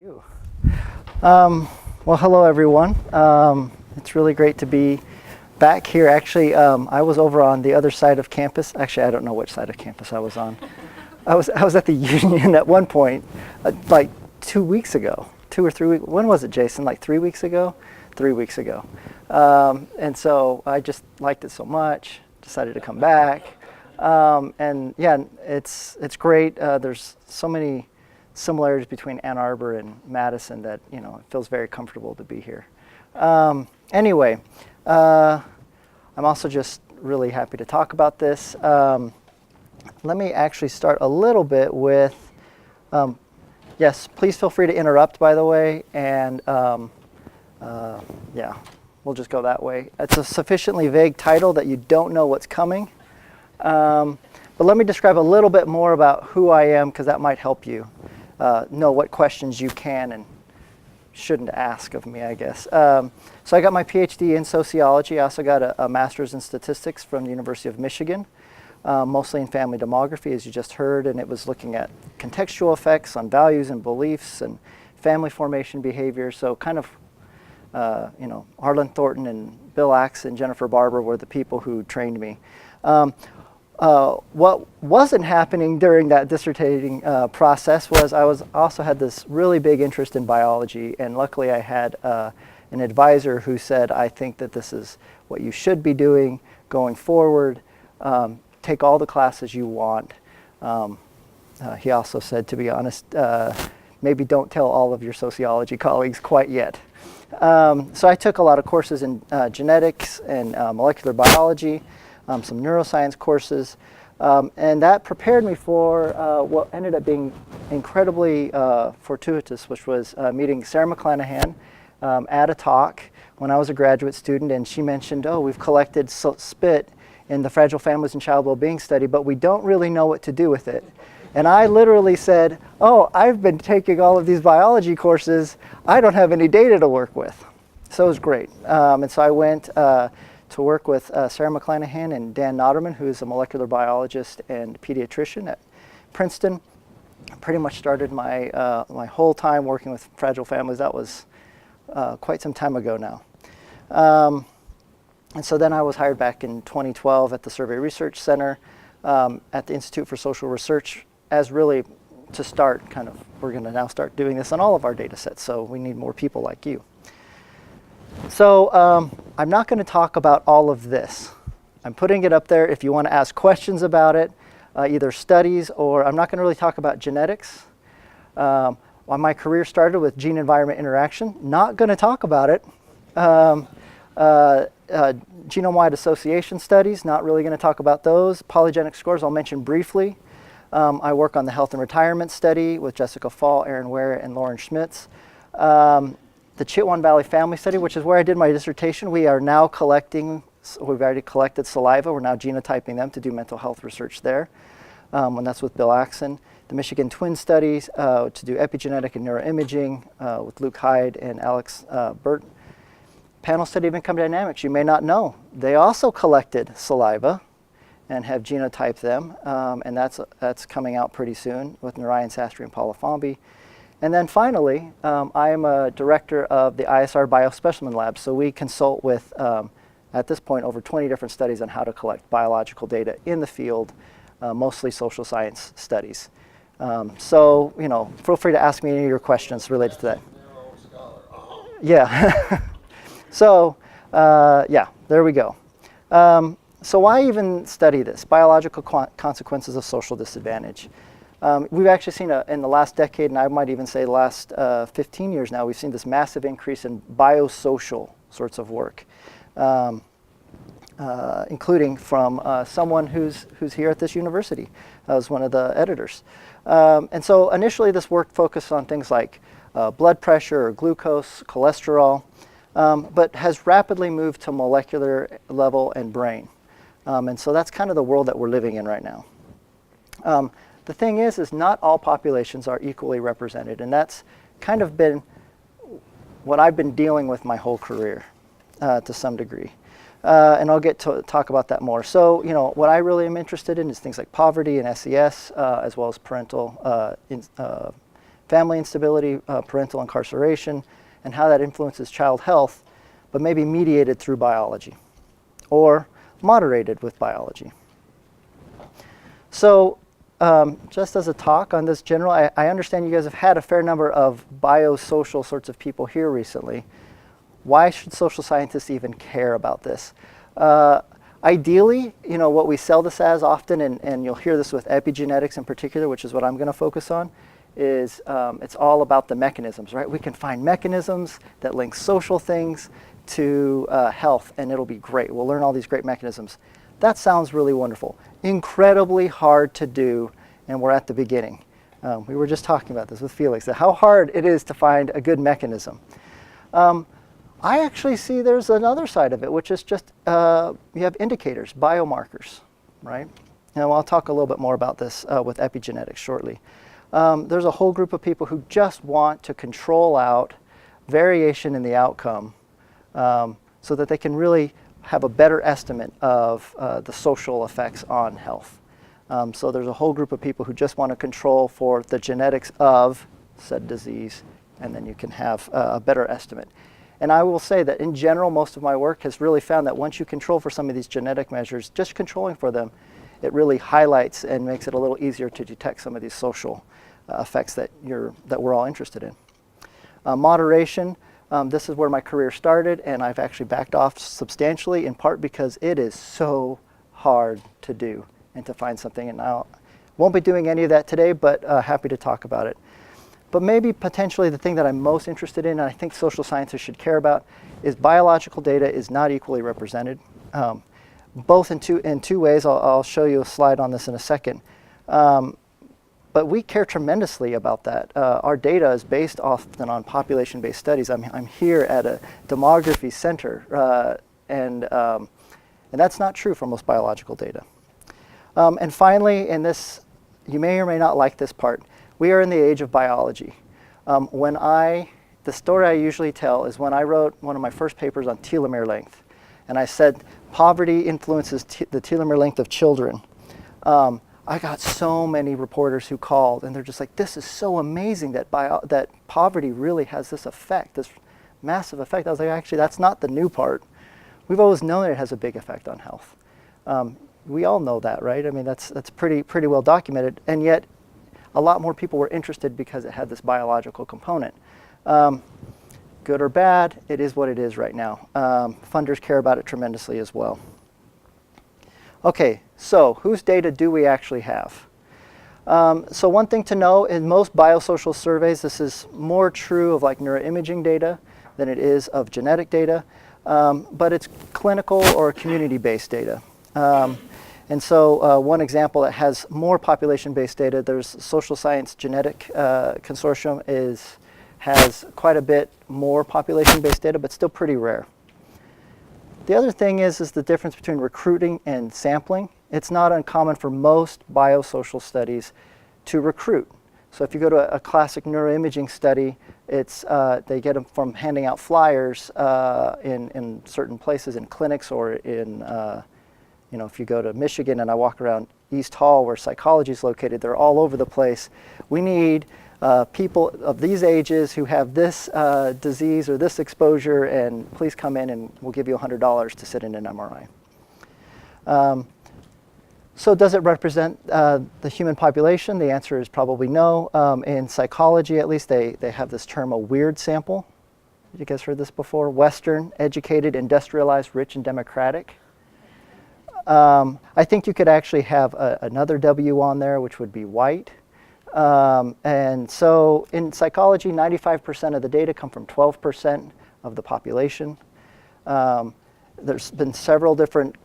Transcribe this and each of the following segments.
You. Well, hello everyone. It's really great to be back here. Actually, I was over on the other side of campus. Actually, I don't know which side of campus I was on. I was at the Union at one point, like 2 weeks ago, 2 or 3 weeks. When was it, Jason? Like 3 weeks ago? 3 weeks ago. And so I just liked it so much, decided to come back. And yeah, it's great. There's so many similarities between Ann Arbor and Madison that, it feels very comfortable to be here. Anyway, I'm also just really happy to talk about this. Let me actually start a little bit with, yes, please feel free to interrupt, by the way, and yeah, we'll just go that way. It's a sufficiently vague title that you don't know what's coming. But let me describe a little bit more about who I am, because that might help you know what questions you can and shouldn't ask of me, I guess. So I got my PhD in sociology. I also got a master's in statistics from the University of Michigan, mostly in family demography, as you just heard, and it was looking at contextual effects on values and beliefs and family formation behavior. So kind of, Harlan Thornton and Bill Axe and Jennifer Barber were the people who trained me. What wasn't happening during that dissertating process was I also had this really big interest in biology, and luckily I had an advisor who said, I think that this is what you should be doing going forward. Take all the classes you want. He also said, to be honest, maybe don't tell all of your sociology colleagues quite yet. So I took a lot of courses in genetics and molecular biology, some neuroscience courses, and that prepared me for what ended up being incredibly fortuitous, which was meeting Sarah McClanahan at a talk when I was a graduate student, and she mentioned, oh, we've collected spit in the Fragile Families and Child Wellbeing study, but we don't really know what to do with it. And I literally said, oh, I've been taking all of these biology courses, I don't have any data to work with. So it was great. And so I went to work with Sarah McClanahan and Dan Noderman, who is a molecular biologist and pediatrician at Princeton. Pretty much started my my whole time working with fragile families. That was quite some time ago now. And so then I was hired back in 2012 at the Survey Research Center at the Institute for Social Research as really to start kind of, we're going to now start doing this on all of our data sets, so we need more people like you. So I'm not going to talk about all of this. I'm putting it up there if you want to ask questions about it, either studies, or I'm not going to really talk about genetics. Well, my career started with gene-environment interaction. Not going to talk about it. Genome-wide association studies, not really going to talk about those. Polygenic scores, I'll mention briefly. I work on the health and retirement study with Jessica Fall, Aaron Ware, and Lauren Schmitz. The Chitwan Valley Family Study, which is where I did my dissertation. We are now collecting, we've already collected saliva. We're now genotyping them to do mental health research there. And that's with Bill Axon. The Michigan Twin Studies to do epigenetic and neuroimaging with Luke Hyde and Alex Burt. Panel study of income dynamics, you may not know. They also collected saliva and have genotyped them. And that's coming out pretty soon with Narayan Sastry and Paula Fomby. And then finally, I am a director of the ISR Biospecimen Lab. So we consult with, at this point, over 20 different studies on how to collect biological data in the field, mostly social science studies. So, feel free to ask me any of your questions related to that. Yeah. So, yeah, there we go. So why even study this? Biological consequences of social disadvantage. We've actually seen in the last decade, and I might even say the last 15 years now, we've seen this massive increase in biosocial sorts of work, including from someone who's here at this university. I was one of the editors. And so initially this work focused on things like blood pressure or glucose, cholesterol, but has rapidly moved to molecular level and brain. And so that's kind of the world that we're living in right now. The thing is not all populations are equally represented, and that's kind of been what I've been dealing with my whole career to some degree. And I'll get to talk about that more. So, what I really am interested in is things like poverty and SES, as well as parental family instability, parental incarceration, and how that influences child health, but maybe mediated through biology or moderated with biology. So just as a talk on this general, I understand you guys have had a fair number of biosocial sorts of people here recently. Why should social scientists even care about this? Ideally, you know, what we sell this as often, and you'll hear this with epigenetics in particular, which is what I'm going to focus on, is it's all about the mechanisms, right? We can find mechanisms that link social things to health, and it'll be great. We'll learn all these great mechanisms. That sounds really wonderful. Incredibly hard to do, and we're at the beginning. We were just talking about this with Felix, how hard it is to find a good mechanism. I actually see there's another side of it, which is just you have indicators, biomarkers, right? And I'll talk a little bit more about this with epigenetics shortly. There's a whole group of people who just want to control out variation in the outcome so that they can really have a better estimate of the social effects on health. So there's a whole group of people who just want to control for the genetics of said disease, and then you can have a better estimate. And I will say that in general, most of my work has really found that once you control for some of these genetic measures, just controlling for them, it really highlights and makes it a little easier to detect some of these social effects that we're all interested in. Moderation, this is where my career started, and I've actually backed off substantially, in part because it is so hard to do and to find something. And I won't be doing any of that today, but happy to talk about it. But maybe potentially the thing that I'm most interested in, and I think social scientists should care about, is biological data is not equally represented, both in two ways. I'll show you a slide on this in a second. But we care tremendously about that. Our data is based often on population-based studies. I'm here at a demography center, and that's not true for most biological data. And finally, in this, you may or may not like this part, we are in the age of biology. The story I usually tell is when I wrote one of my first papers on telomere length, and I said poverty influences the telomere length of children. I got so many reporters who called, and they're just like, this is so amazing that poverty really has this effect, this massive effect. I was like, actually, that's not the new part. We've always known it has a big effect on health. We all know that, right? I mean, that's pretty well documented, and yet a lot more people were interested because it had this biological component. Good or bad, it is what it is right now. Funders care about it tremendously as well. Okay, so whose data do we actually have? So one thing to know, in most biosocial surveys, this is more true of like neuroimaging data than it is of genetic data, but it's clinical or community-based data. And so one example that has more population-based data, there's Social Science Genetic Consortium has quite a bit more population-based data, but still pretty rare. The other thing is the difference between recruiting and sampling. It's not uncommon for most biosocial studies to recruit. So if you go to a classic neuroimaging study, they get them from handing out flyers in certain places, in clinics, or in if you go to Michigan and I walk around East Hall where psychology is located, they're all over the place. We need people of these ages who have this disease or this exposure, and please come in and we'll give you $100 to sit in an MRI. So does it represent the human population? The answer is probably no. In psychology, at least, they have this term, a weird sample. You guys heard this before? Western, educated, industrialized, rich, and democratic. I think you could actually have another W on there, which would be white. And so in psychology, 95% of the data come from 12% of the population. There's been several different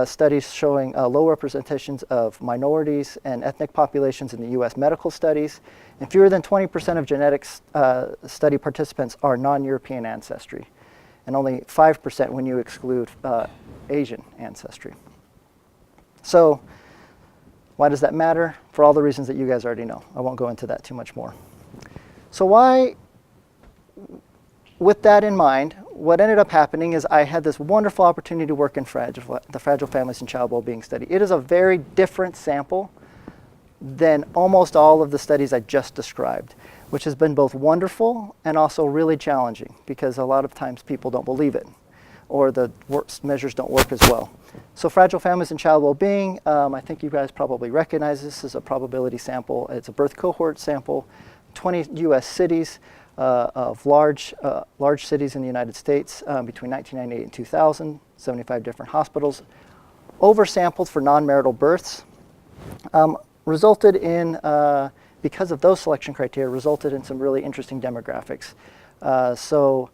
studies showing low representations of minorities and ethnic populations in the US medical studies. And fewer than 20% of genetics study participants are non-European ancestry, and only 5% when you exclude Asian ancestry. So why does that matter? For all the reasons that you guys already know. I won't go into that too much more. So with that in mind, what ended up happening is I had this wonderful opportunity to work in the Fragile Families and Child Wellbeing Study. It is a very different sample than almost all of the studies I just described, which has been both wonderful and also really challenging because a lot of times people don't believe it or the measures don't work as well. So fragile families and child well-being, I think you guys probably recognize this as a probability sample. It's a birth cohort sample, 20 US cities of large cities in the United States between 1998 and 2000, 75 different hospitals, oversampled for non-marital births, resulted in, because of those selection criteria, resulted in some really interesting demographics. So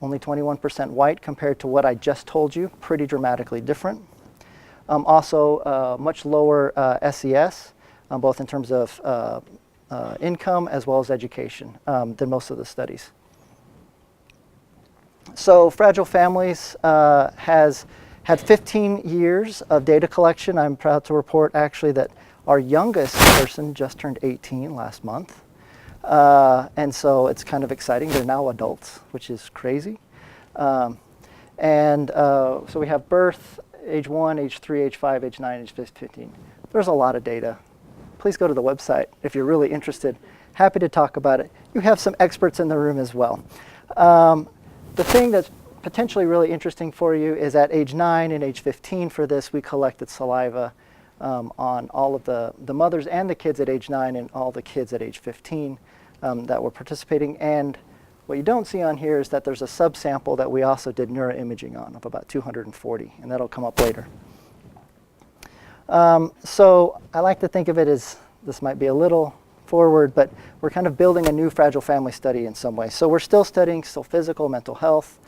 only 21% white compared to what I just told you, pretty dramatically different. Also, much lower SES, both in terms of income as well as education than most of the studies. So Fragile Families has had 15 years of data collection. I'm proud to report actually that our youngest person just turned 18 last month. And so it's kind of exciting. They're now adults, which is crazy. So we have birth, age 1, age 3, age 5, age 9, age 15. There's a lot of data. Please go to the website if you're really interested. Happy to talk about it. You have some experts in the room as well. The thing that's potentially really interesting for you is at age 9 and age 15 for this, we collected saliva on all of the mothers and the kids at age 9 and all the kids at age 15 that were participating. And what you don't see on here is that there's a subsample that we also did neuroimaging on of about 240, and that'll come up later. So I like to think of it as, this might be a little forward, but we're kind of building a new fragile family study in some way. So we're still studying physical, mental health,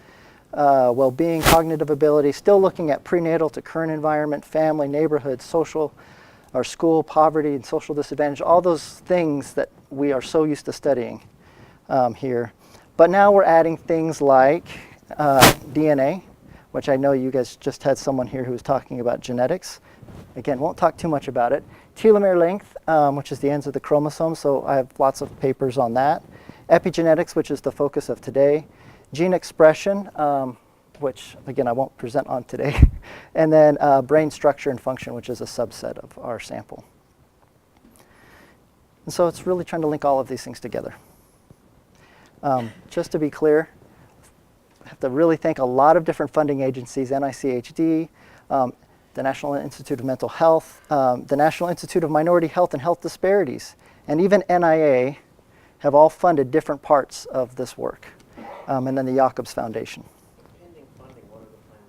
well-being, cognitive ability, still looking at prenatal to current environment, family, neighborhood, social, or school, poverty, and social disadvantage, all those things that we are so used to studying here. But now we're adding things like DNA, which I know you guys just had someone here who was talking about genetics. Again, won't talk too much about it. Telomere length, which is the ends of the chromosome, so I have lots of papers on that. Epigenetics, which is the focus of today. Gene expression, which again I won't present on today. And then brain structure and function, which is a subset of our sample. And so it's really trying to link all of these things together. Just to be clear, I have to really thank a lot of different funding agencies, NICHD, the National Institute of Mental Health, the National Institute of Minority Health and Health Disparities, and even NIA have all funded different parts of this work, and then the Jacobs Foundation. Pending funding, what are the plans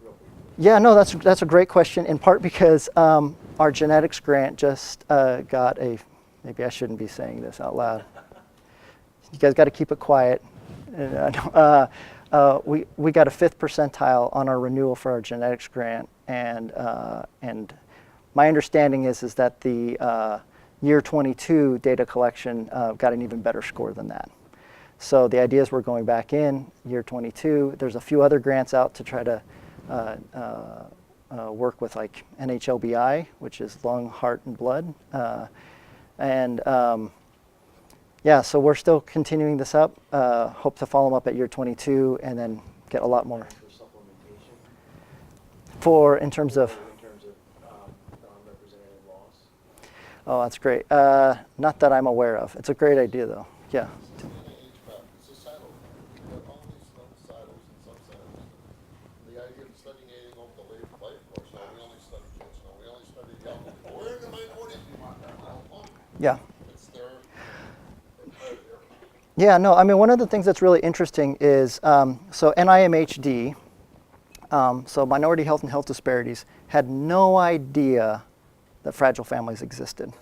going forward? Yeah, no, that's a great question, in part because our genetics grant just got a, maybe I shouldn't be saying this out loud. You guys got to keep it quiet. We got a 5th percentile on our renewal for our genetics grant, and my understanding is that the year 22 data collection got an even better score than that. So the idea is we're going back in year 22. There's a few other grants out to try to work with, like NHLBI, which is lung, heart, and blood, yeah, so we're still continuing this up. Hope to follow them up at year 22 and then get a lot more. For supplementation? In terms of non-representative loss? Oh, that's great. Not that I'm aware of. It's a great idea, though. Yeah. It's a silo. All these silos and subsilos. The idea of studying anything over the life course, no, we only study kids, no, we only study the young people. We're in the minorities, we want that. Yeah. It's their. Yeah, no, I mean, one of the things that's really interesting is, so NIMHD, so Minority Health and Health Disparities, had no idea that fragile families existed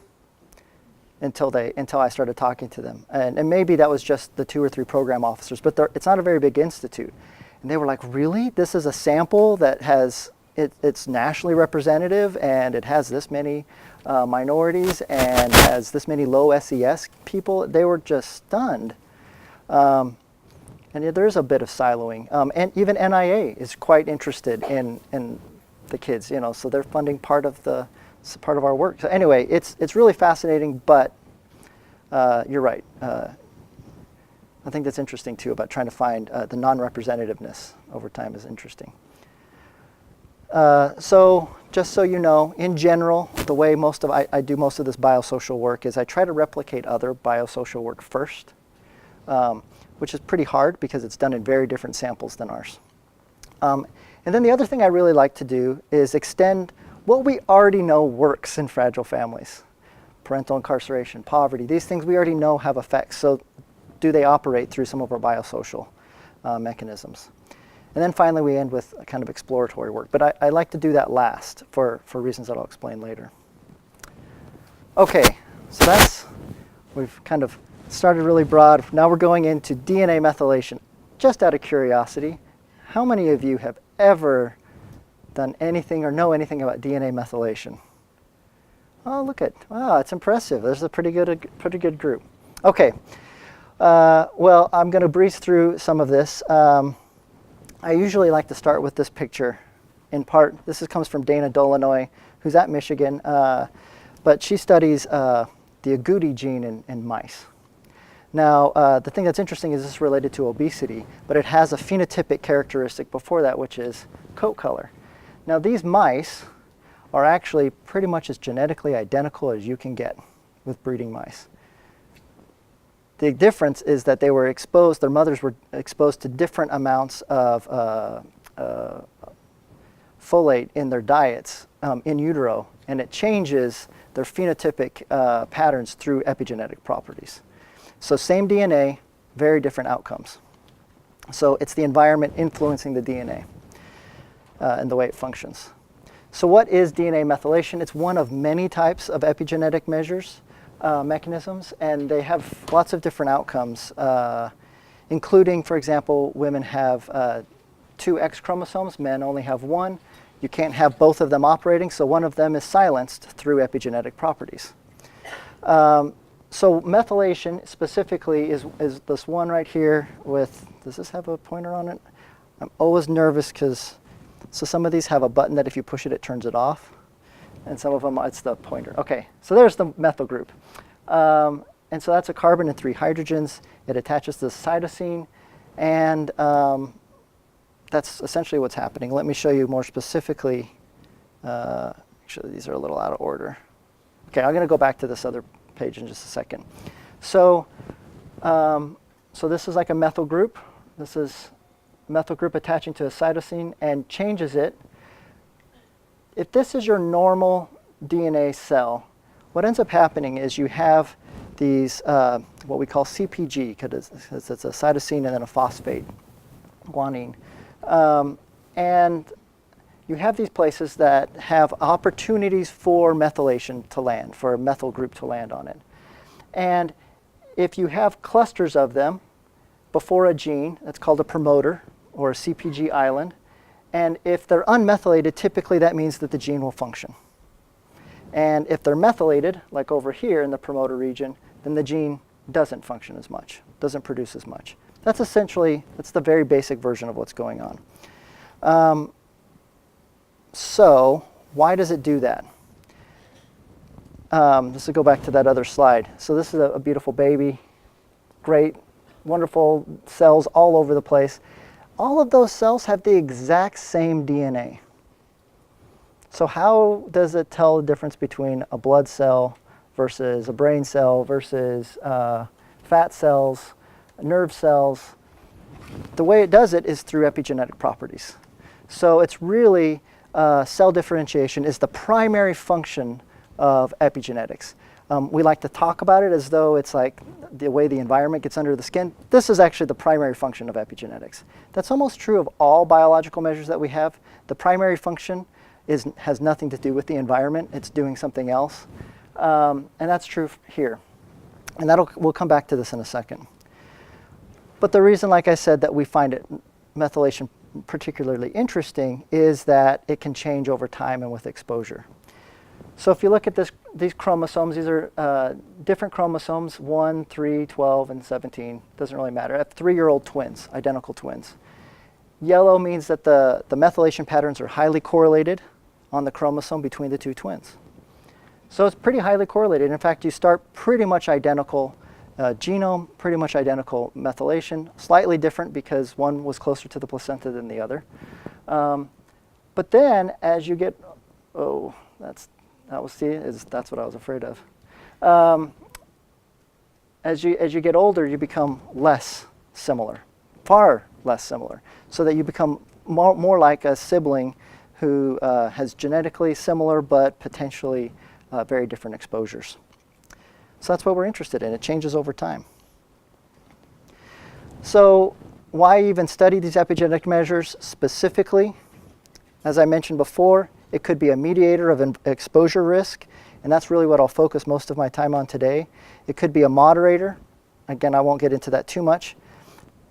until I started talking to them. And maybe that was just the 2 or 3 program officers, but it's not a very big institute. And they were like, really? This is a sample that has, it's nationally representative, and it has this many minorities and has this many low SES people? They were just stunned. And yeah, there is a bit of siloing. And even NIA is quite interested in the kids, you know, so they're funding part of our work. So anyway, it's really fascinating, but you're right. I think that's interesting too about trying to find the non-representativeness over time is interesting. So just so you know, in general, the way I do most of this biosocial work is I try to replicate other biosocial work first, which is pretty hard because it's done in very different samples than ours. And then the other thing I really like to do is extend what we already know works in fragile families. Parental incarceration, poverty, these things we already know have effects. So do they operate through some of our biosocial mechanisms? And then finally we end with a kind of exploratory work. But I like to do that last for reasons that I'll explain later. Okay, so we've kind of started really broad. Now we're going into DNA methylation. Just out of curiosity, how many of you have ever done anything or know anything about DNA methylation? Oh, wow, it's impressive. There's a pretty good group. Okay, well, I'm going to breeze through some of this. I usually like to start with this picture. In part, this comes from Dana Dolinoy, who's at Michigan, but she studies the agouti gene in mice. Now, the thing that's interesting is this is related to obesity, but it has a phenotypic characteristic before that, which is coat color. Now, these mice are actually pretty much as genetically identical as you can get with breeding mice. The difference is that their mothers were exposed to different amounts of folate in their diets in utero, and it changes their phenotypic patterns through epigenetic properties. So same DNA, very different outcomes. So it's the environment influencing the DNA and the way it functions. So what is DNA methylation? It's one of many types of epigenetic mechanisms, and they have lots of different outcomes, including, for example, women have 2 X chromosomes, men only have 1. You can't have both of them operating, so one of them is silenced through epigenetic properties. So methylation specifically is this one right here with, does this have a pointer on it? I'm always nervous because, so some of these have a button that if you push it, it turns it off. And some of them, it's the pointer. Okay, so there's the methyl group. And so that's a carbon and 3 hydrogens. It attaches to the cytosine, and that's essentially what's happening. Let me show you more specifically. Actually, these are a little out of order. Okay, I'm going to go back to this other page in just a second. So, so this is like a methyl group. This is a methyl group attaching to a cytosine and changes it. If this is your normal DNA cell, what ends up happening is you have these, what we call CPG, because it's a cytosine and then a phosphate, guanine. And you have these places that have opportunities for methylation to land, for a methyl group to land on it. And if you have clusters of them before a gene, that's called a promoter or a CPG island. And if they're unmethylated, typically that means that the gene will function. And if they're methylated, like over here in the promoter region, then the gene doesn't function as much, doesn't produce as much. That's the very basic version of what's going on. So why does it do that? Just to go back to that other slide. So this is a beautiful baby, great, wonderful cells all over the place. All of those cells have the exact same DNA. So how does it tell the difference between a blood cell versus a brain cell versus fat cells, nerve cells? The way it does it is through epigenetic properties. So it's really cell differentiation is the primary function of epigenetics. We like to talk about it as though it's like the way the environment gets under the skin. This is actually the primary function of epigenetics. That's almost true of all biological measures that we have. The primary function has nothing to do with the environment. It's doing something else. And that's true here. And we'll come back to this in a second. But the reason, like I said, that we find methylation particularly interesting is that it can change over time and with exposure. So if you look at these chromosomes, these are different chromosomes, 1, 3, 12, and 17. Doesn't really matter. I have 3-year-old twins, identical twins. Yellow means that the methylation patterns are highly correlated on the chromosome between the 2 twins. So it's pretty highly correlated. In fact, you start pretty much identical genome, pretty much identical methylation, slightly different because one was closer to the placenta than the other. But then as you get, that's what I was afraid of. As you get older, you become less similar, far less similar, so that you become more like a sibling who has genetically similar but potentially very different exposures. So that's what we're interested in. It changes over time. So why even study these epigenetic measures specifically? As I mentioned before, it could be a mediator of exposure risk, and that's really what I'll focus most of my time on today. It could be a moderator. Again, I won't get into that too much.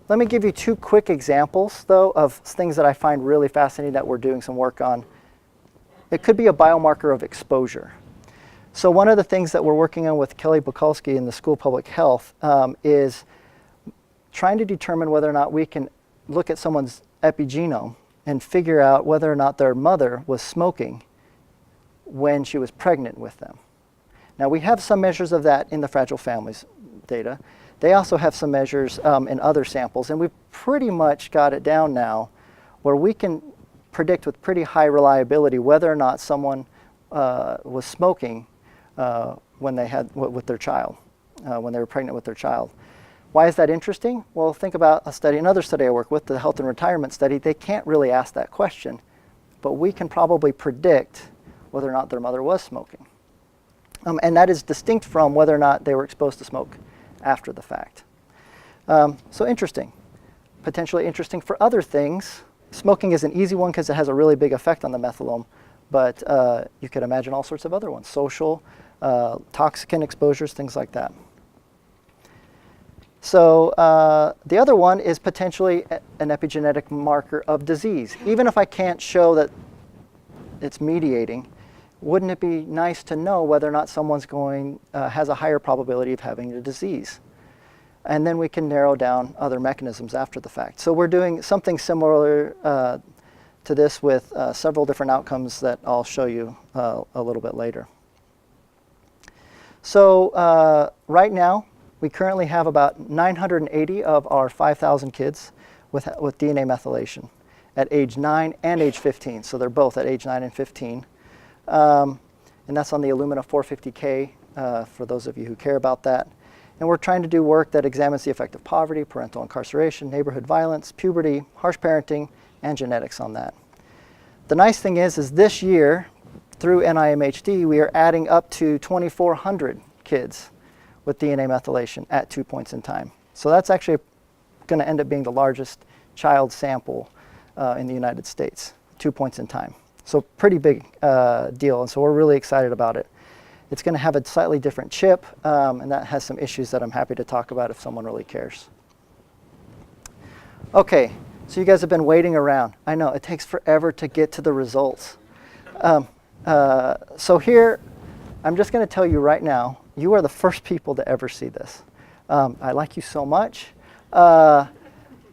Let me give you two quick examples, though, of things that I find really fascinating that we're doing some work on. It could be a biomarker of exposure. So one of the things that we're working on with Kelly Bukulski in the School of Public Health is trying to determine whether or not we can look at someone's epigenome and figure out whether or not their mother was smoking when she was pregnant with them. Now, we have some measures of that in the Fragile Families data. They also have some measures in other samples, and we've pretty much got it down now where we can predict with pretty high reliability whether or not someone was smoking when they had with their child, when they were pregnant with their child. Why is that interesting? Well, think about another study I work with, the health and retirement study. They can't really ask that question, but we can probably predict whether or not their mother was smoking. And that is distinct from whether or not they were exposed to smoke after the fact. So interesting. Potentially interesting for other things. Smoking is an easy one because it has a really big effect on the methylome, but you could imagine all sorts of other ones, social, toxicant exposures, things like that. So the other one is potentially an epigenetic marker of disease. Even if I can't show that it's mediating, wouldn't it be nice to know whether or not someone's has a higher probability of having a disease? And then we can narrow down other mechanisms after the fact. So we're doing something similar to this with several different outcomes that I'll show you a little bit later. So right now, we currently have about 980 of our 5,000 kids with DNA methylation at age 9 and age 15. So they're both at age 9 and 15. And that's on the Illumina 450K for those of you who care about that. And we're trying to do work that examines the effect of poverty, parental incarceration, neighborhood violence, puberty, harsh parenting, and genetics on that. The nice thing is this year, through NIMHD, we are adding up to 2,400 kids with DNA methylation at 2 points in time. So that's actually going to end up being the largest child sample in the United States, 2 points in time. So pretty big deal, and so we're really excited about it. It's going to have a slightly different chip, and that has some issues that I'm happy to talk about if someone really cares. Okay, so you guys have been waiting around. I know, it takes forever to get to the results. So here, I'm just going to tell you right now, you are the first people to ever see this. I like you so much. There's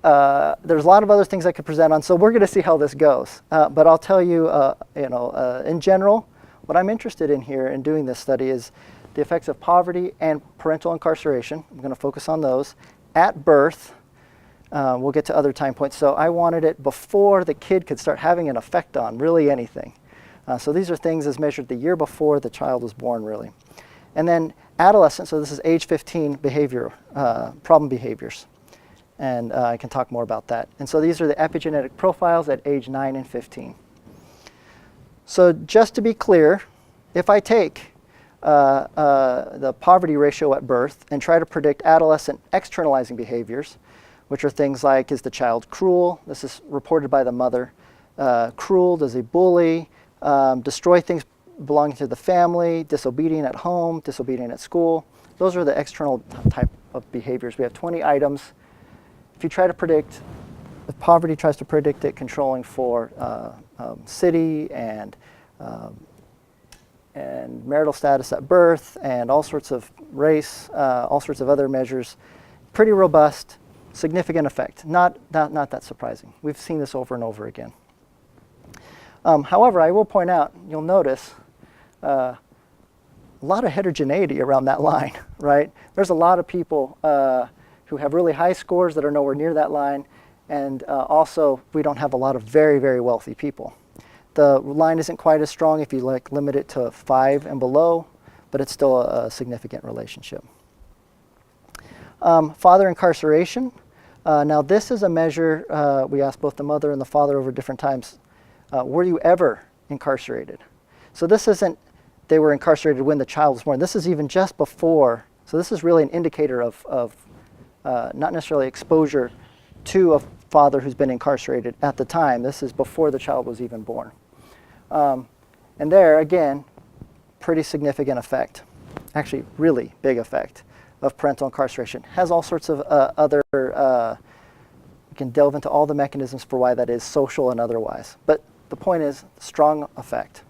a lot of other things I could present on, so we're going to see how this goes. But I'll tell you, in general, what I'm interested in here in doing this study is the effects of poverty and parental incarceration. I'm going to focus on those at birth. We'll get to other time points. So I wanted it before the kid could start having an effect on really anything. So these are things as measured the year before the child was born, really. And then adolescent, so this is age 15 behavior, problem behaviors. And I can talk more about that. And so these are the epigenetic profiles at age 9 and 15. So just to be clear, if I take the poverty ratio at birth and try to predict adolescent externalizing behaviors, which are things like, is the child cruel? This is reported by the mother. Cruel, does he bully? Destroy things belonging to the family, disobedient at home, disobedient at school. Those are the external type of behaviors. We have 20 items. If you try to predict, if poverty tries to predict it, controlling for city and marital status at birth and all sorts of race, all sorts of other measures, pretty robust, significant effect. Not that surprising. We've seen this over and over again. However, I will point out, you'll notice a lot of heterogeneity around that line, right? There's a lot of people who have really high scores that are nowhere near that line, and also we don't have a lot of very, very wealthy people. The line isn't quite as strong if you limit it to 5 and below, but it's still a significant relationship. Father incarceration. Now this is a measure, we asked both the mother and the father over different times, were you ever incarcerated? So this isn't they were incarcerated when the child was born. This is even just before. So this is really an indicator of not necessarily exposure to a father who's been incarcerated at the time. This is before the child was even born. And there, again, pretty significant effect, actually really big effect of parental incarceration. Has all sorts of other, we can delve into all the mechanisms for why that is, social and otherwise. But the point is, strong effect.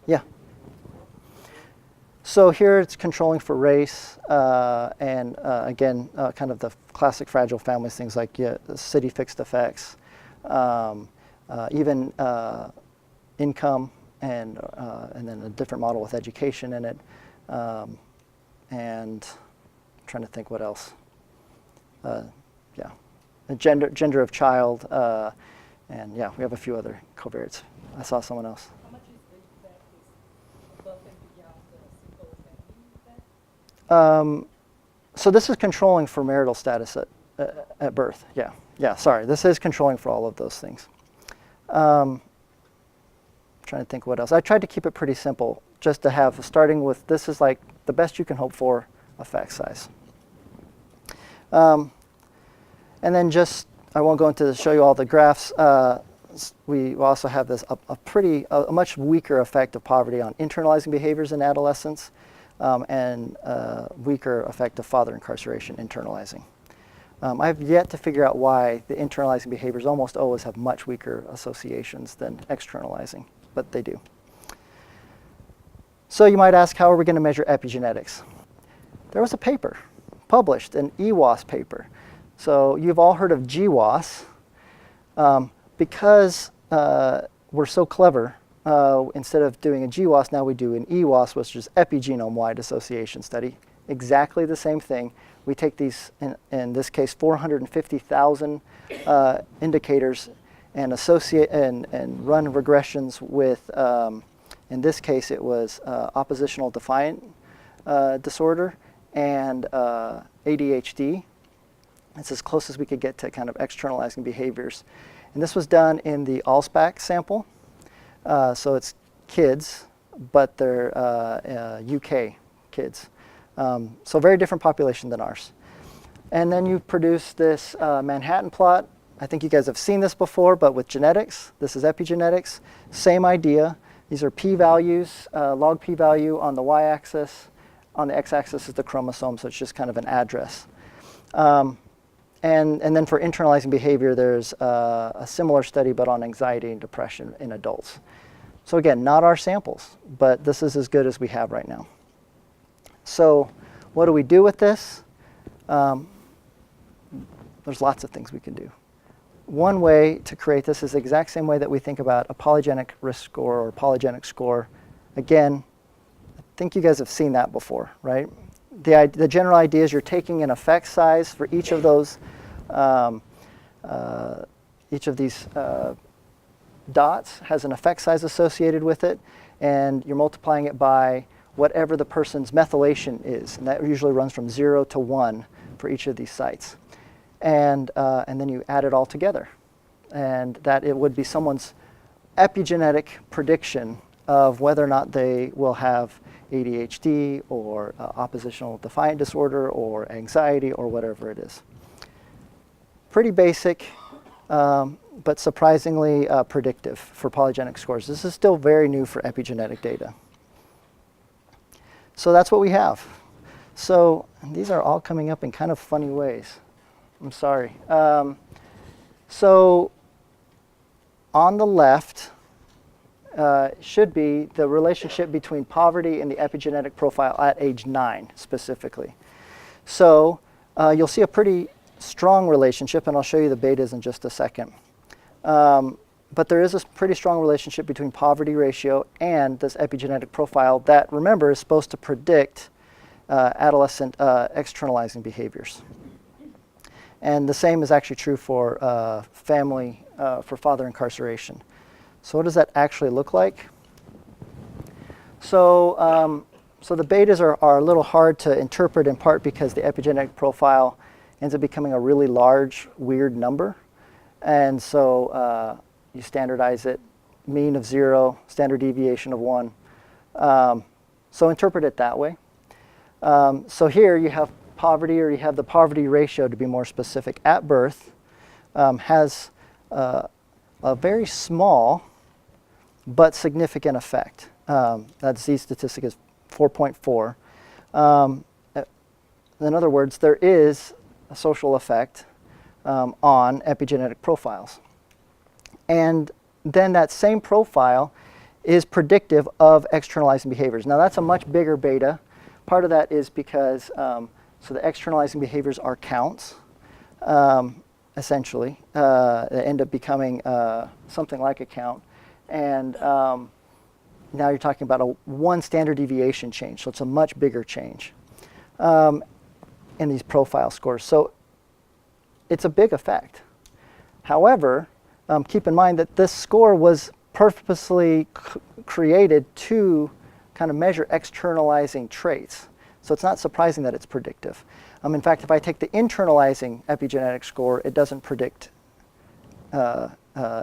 Yeah. So here it's controlling for race, and again, kind of the classic fragile families, things like city fixed effects, even income, and then a different model with education in it, and I'm trying to think what else. Yeah, the gender of child, and yeah, we have a few other covariates. I saw someone else. How much is the effect is above and beyond the single family effect? So this is controlling for marital status at birth. Yeah. Sorry, this is controlling for all of those things. Trying to think what else. I tried to keep it pretty simple, just to have starting with this is like the best you can hope for effect size. And then just I won't go into show you all the graphs. We also have this a much weaker effect of poverty on internalizing behaviors in adolescence, and weaker effect of father incarceration internalizing. I've yet to figure out why the internalizing behaviors almost always have much weaker associations than externalizing, but they do. So you might ask, how are we going to measure epigenetics? There was a paper published, an EWAS paper. So you've all heard of GWAS. Because we're so clever, instead of doing a GWAS, now we do an EWAS, which is epigenome-wide association study. Exactly the same thing. We take these, in this case, 450,000 indicators and associate and run regressions with, in this case, it was oppositional defiant disorder and ADHD. It's as close as we could get to kind of externalizing behaviors. And this was done in the Allspac sample. So it's kids, but they're UK kids. So very different population than ours. And then you produce this Manhattan plot. I think you guys have seen this before, but with genetics. This is epigenetics. Same idea. These are p-values, log p-value on the y-axis. On the x-axis is the chromosome, so it's just kind of an address. And then for internalizing behavior, there's a similar study, but on anxiety and depression in adults. So again, not our samples, but this is as good as we have right now. So what do we do with this? There's lots of things we can do. One way to create this is the exact same way that we think about a polygenic risk score or polygenic score. Again, I think you guys have seen that before, right? The general idea is you're taking an effect size for each of those, each of these dots has an effect size associated with it, and you're multiplying it by whatever the person's methylation is, and that usually runs from 0 to 1 for each of these sites. And then you add it all together, and that it would be someone's epigenetic prediction of whether or not they will have ADHD or oppositional defiant disorder or anxiety or whatever it is. Pretty basic, but surprisingly predictive for polygenic scores. This is still very new for epigenetic data. So that's what we have. So these are all coming up in kind of funny ways. I'm sorry. So on the left, should be the relationship between poverty and the epigenetic profile at age 9 specifically. So you'll see a pretty strong relationship, and I'll show you the betas in just a second. But there is a pretty strong relationship between poverty ratio and this epigenetic profile that, remember, is supposed to predict adolescent externalizing behaviors. And the same is actually true for family, for father incarceration. So what does that actually look like? So, so the betas are a little hard to interpret, in part because the epigenetic profile ends up becoming a really large, weird number. And so you standardize it, mean of 0, standard deviation of 1. So interpret it that way. So here you have poverty, or you have the poverty ratio, to be more specific, at birth, has a very small but significant effect. That Z statistic is 4.4. In other words, there is a social effect on epigenetic profiles. And then that same profile is predictive of externalizing behaviors. Now that's a much bigger beta. Part of that is because so the externalizing behaviors are counts, essentially. They end up becoming something like a count. And now you're talking about a 1 standard deviation change, so it's a much bigger change in these profile scores. So it's a big effect. However, keep in mind that this score was purposely created to kind of measure externalizing traits. So it's not surprising that it's predictive. In fact, if I take the internalizing epigenetic score, it doesn't predict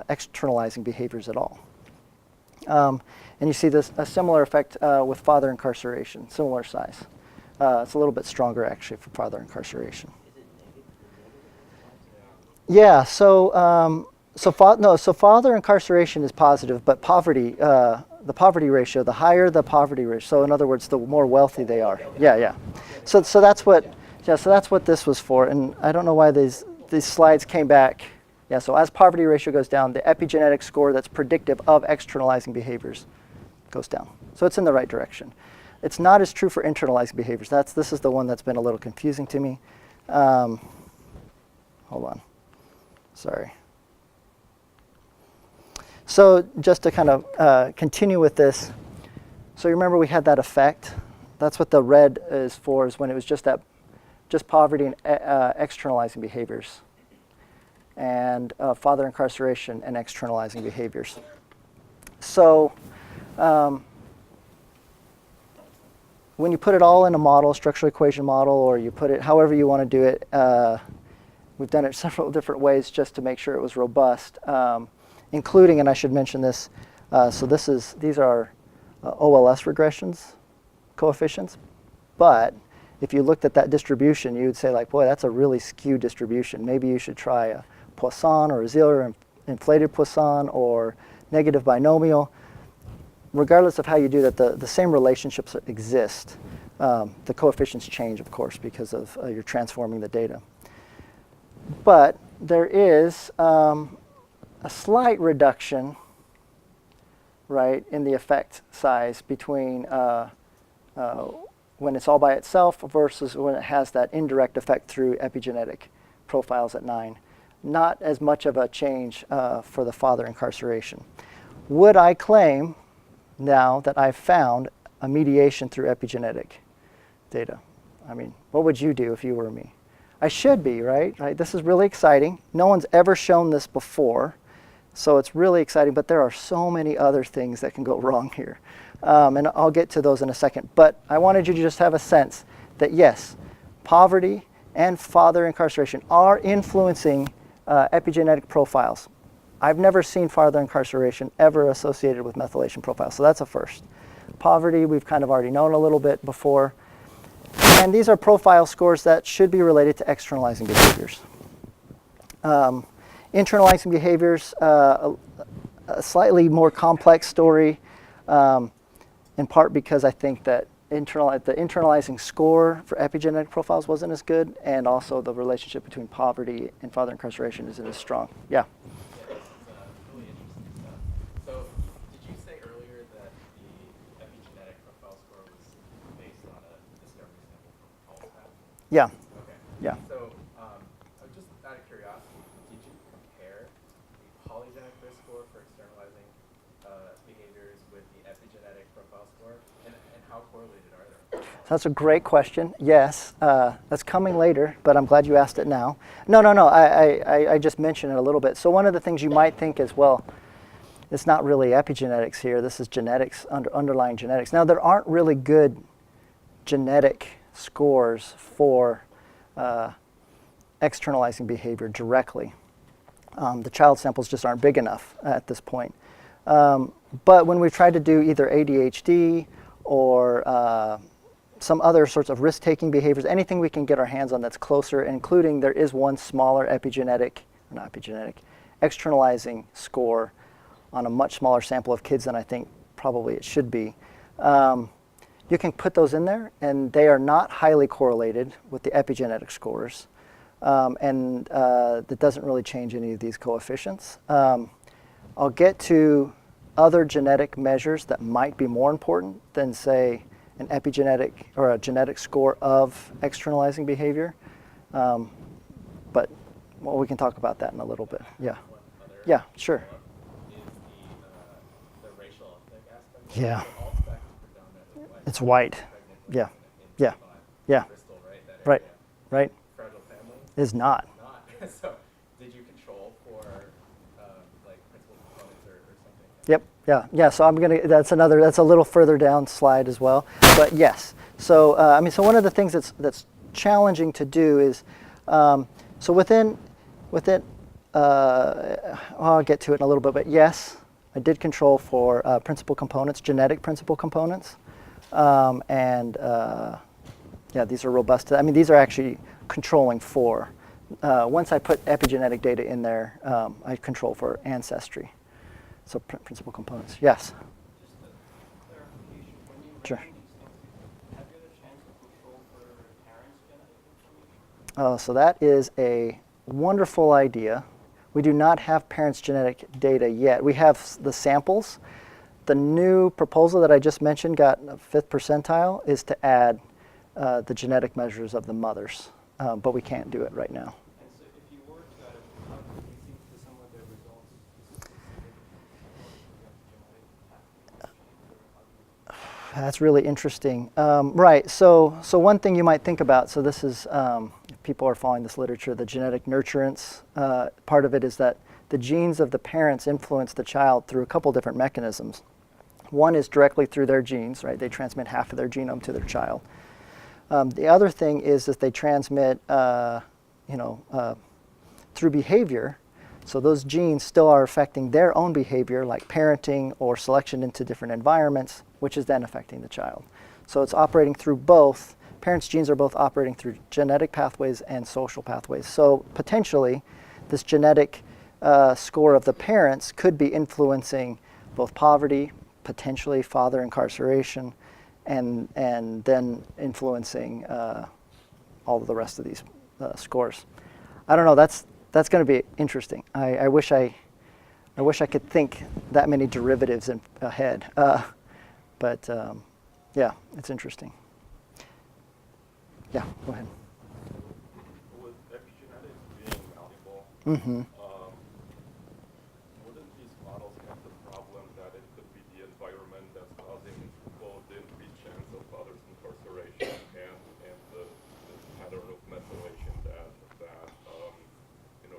externalizing behaviors at all. And you see a similar effect with father incarceration, similar size. It's a little bit stronger, actually, for father incarceration. Yeah, so father incarceration is positive, but poverty, the poverty ratio, the higher the poverty ratio, so in other words, the more wealthy they are. Yeah. So that's what this was for, and I don't know why these slides came back. Yeah, so as poverty ratio goes down, the epigenetic score that's predictive of externalizing behaviors goes down. So it's in the right direction. It's not as true for internalizing behaviors. This is the one that's been a little confusing to me. Hold on. Sorry. So just to kind of continue with this, so you remember we had that effect. That's what the red is for, is when it was just poverty and externalizing behaviors, and father incarceration and externalizing behaviors. So when you put it all in a model, structural equation model, or you put it however you want to do it, we've done it several different ways just to make sure it was robust, including, and I should mention this, so these are OLS regressions coefficients, but if you looked at that distribution, you would say, like, boy, that's a really skewed distribution. Maybe you should try a Poisson or a Ziller inflated Poisson or negative binomial. Regardless of how you do that, the same relationships exist. The coefficients change, of course, because of you're transforming the data. But there is a slight reduction, right, in the effect size between when it's all by itself versus when it has that indirect effect through epigenetic profiles at 9. Not as much of a change for the father incarceration. Would I claim now that I've found a mediation through epigenetic data? I mean, what would you do if you were me? I should be, right? This is really exciting. No one's ever shown this before, so it's really exciting, but there are so many other things that can go wrong here. And I'll get to those in a second. But I wanted you to just have a sense that, yes, poverty and father incarceration are influencing epigenetic profiles. I've never seen father incarceration ever associated with methylation profiles, so that's a first. Poverty, we've kind of already known a little bit before. And these are profile scores that should be related to externalizing behaviors. Internalizing behaviors, a slightly more complex story, in part because I think that the internalizing score for epigenetic profiles wasn't as good, and also the relationship between poverty and father incarceration isn't as strong. Yeah? Yeah, this is really interesting stuff. So, did you say earlier that the epigenetic profile score was based on a discovery sample from Colter? Yeah. Okay. Yeah. So, just out of curiosity, did you compare the polygenic risk score for externalizing behaviors with the epigenetic profile score, and how correlated are they? That's a great question. Yes, that's coming later, but I'm glad you asked it now. No. I just mentioned it a little bit. So one of the things you might think as well it's not really epigenetics here. This is genetics, underlying genetics. Now, there aren't really good genetic scores for externalizing behavior directly. The child samples just aren't big enough at this point. But when we've tried to do either ADHD or some other sorts of risk-taking behaviors, anything we can get our hands on that's closer, including there is one smaller externalizing score on a much smaller sample of kids than I think probably it should be. You can put those in there, and they are not highly correlated with the epigenetic scores, and that doesn't really change any of these coefficients. I'll get to other genetic measures that might be more important than, say, an epigenetic or a genetic score of externalizing behavior. But well, we can talk about that in a little bit. Yeah. Yeah, sure. Is the racial ethnic aspect? Yeah. All specs predominantly white. It's white. Yeah. In Yeah. Devon, Yeah. Bristol, right? That Right. area. Right. Fragile family? Is not. Not. So, did you control for like principal components or something? Yep. Yeah. Yeah. So I'm gonna. That's a little further down slide as well. But yes. So I mean, so one of the things that's challenging to do is, so within, I'll get to it in a little bit. But yes, I did control for principal components, genetic principal components, and yeah, these are robust. I mean, these are actually controlling for. Once I put epigenetic data in there, I control for ancestry. So principal components. Yes. Just a clarification, when you Sure. mention these things, have you had a chance to control for parents' genetic information? So that is a wonderful idea. We do not have parents' genetic data yet. We have the samples. The new proposal that I just mentioned got a 5th percentile is to add the genetic measures of the mothers, but we can't do it right now. And so if you were to add it, how could you think to some of the results That's really interesting. Right. So one thing you might think about. So this is if people are following this literature. The genetic nurturance part of it is that the genes of the parents influence the child through a couple different mechanisms. One is directly through their genes. Right. They transmit half of their genome to their child. The other thing is that they transmit, through behavior. So those genes still are affecting their own behavior, like parenting or selection into different environments, which is then affecting the child. So it's operating through both. Parents' genes are both operating through genetic pathways and social pathways. So potentially, this genetic score of the parents could be influencing both poverty, potentially father incarceration, and then influencing all of the rest of these scores. I don't know. That's going to be interesting. I wish I could think that many derivatives ahead. But yeah, it's interesting. Yeah, go ahead. With epigenetics being malleable, Mm-hmm. wouldn't these models have the problem that it could be the environment that's causing both the increased chance of father's incarceration and the pattern of methylation that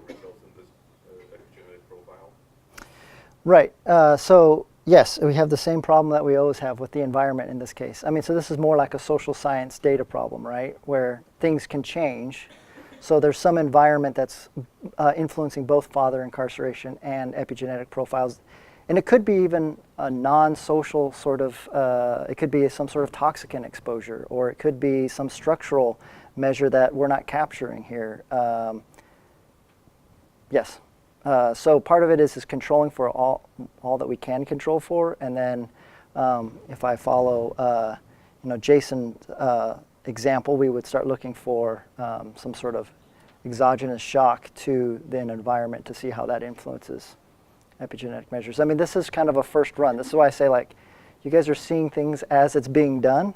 results in this epigenetic profile? Right. So yes, we have the same problem that we always have with the environment in this case. I mean, so this is more like a social science data problem, right? Where things can change. So there's some environment that's influencing both father incarceration and epigenetic profiles. And it could be even a non-social sort of, it could be some sort of toxicant exposure, or it could be some structural measure that we're not capturing here. Yes. So part of it is controlling for all that we can control for, and then if I follow, Jason's example, we would start looking for some sort of exogenous shock to the environment to see how that influences epigenetic measures. I mean, this is kind of a first run. This is why I say, like, you guys are seeing things as it's being done,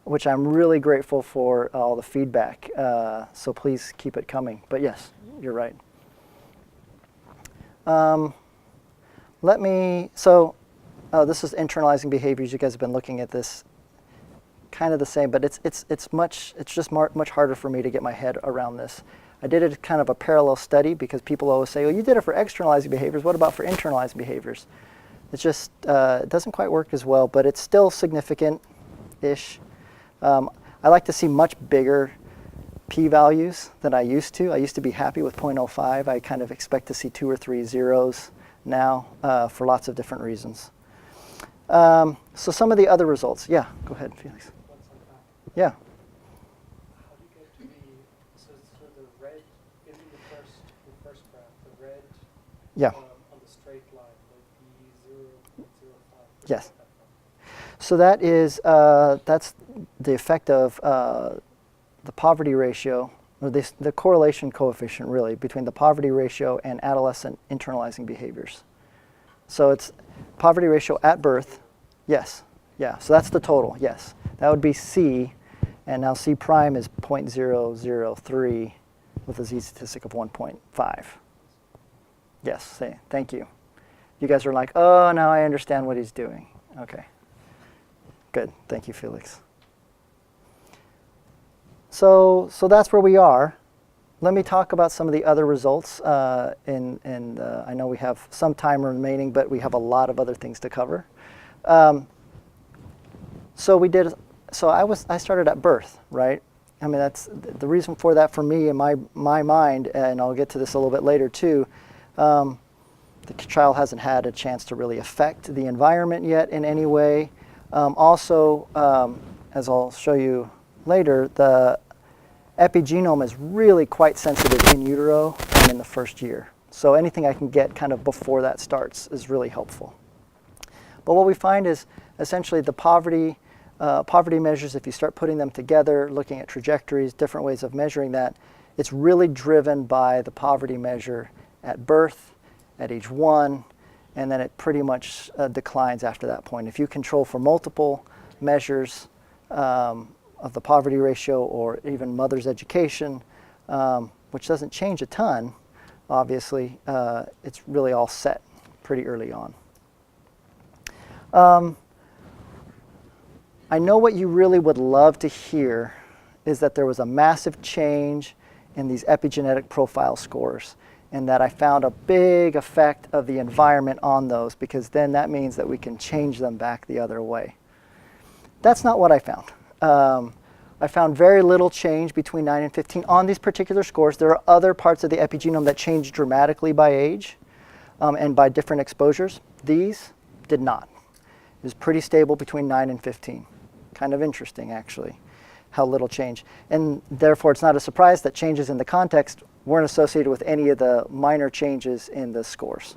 which I'm really grateful for all the feedback. So please keep it coming. But yes, you're right. This is internalizing behaviors. You guys have been looking at this kind of the same, but it's just much harder for me to get my head around this. I did it kind of a parallel study because people always say, "Oh, you did it for externalizing behaviors. What about for internalizing behaviors?" It's just, it doesn't quite work as well, but it's still significant-ish. I like to see much bigger p-values than I used to. I used to be happy with 0.05. I kind of expect to see 2 or 3 zeros now for lots of different reasons. So some of the other results. Yeah, go ahead, Felix. Yeah. How do you get to so the red in the first graph, the red Yeah. On the straight line would be 0.05. Yes. So that is that's the effect of the poverty ratio, or the correlation coefficient really between the poverty ratio and adolescent internalizing behaviors. So it's poverty ratio at birth. Yes. Yeah. So that's the total. Yes. That would be C, and now C prime is 0.003 with a z-statistic of 1.5. Yes. Thank you. You guys are like, oh, now I understand what he's doing. Okay. Good. Thank you, Felix. So that's where we are. Let me talk about some of the other results. I know we have some time remaining, but we have a lot of other things to cover. I started at birth, right? I mean, that's the reason for that for me in my mind, and I'll get to this a little bit later too. The child hasn't had a chance to really affect the environment yet in any way. Also, as I'll show you later, the epigenome is really quite sensitive in utero and in the first year. So anything I can get kind of before that starts is really helpful. But what we find is essentially the poverty measures, if you start putting them together, looking at trajectories, different ways of measuring that, it's really driven by the poverty measure at birth, at age 1, and then it pretty much declines after that point. If you control for multiple measures of the poverty ratio or even mother's education, which doesn't change a ton, obviously, it's really all set pretty early on. I know what you really would love to hear is that there was a massive change in these epigenetic profile scores, and that I found a big effect of the environment on those, because then that means that we can change them back the other way. That's not what I found. I found very little change between 9 and 15 on these particular scores. There are other parts of the epigenome that change dramatically by age and by different exposures. These did not. It was pretty stable between 9 and 15. Kind of interesting, actually, how little change. And therefore, it's not a surprise that changes in the context weren't associated with any of the minor changes in the scores.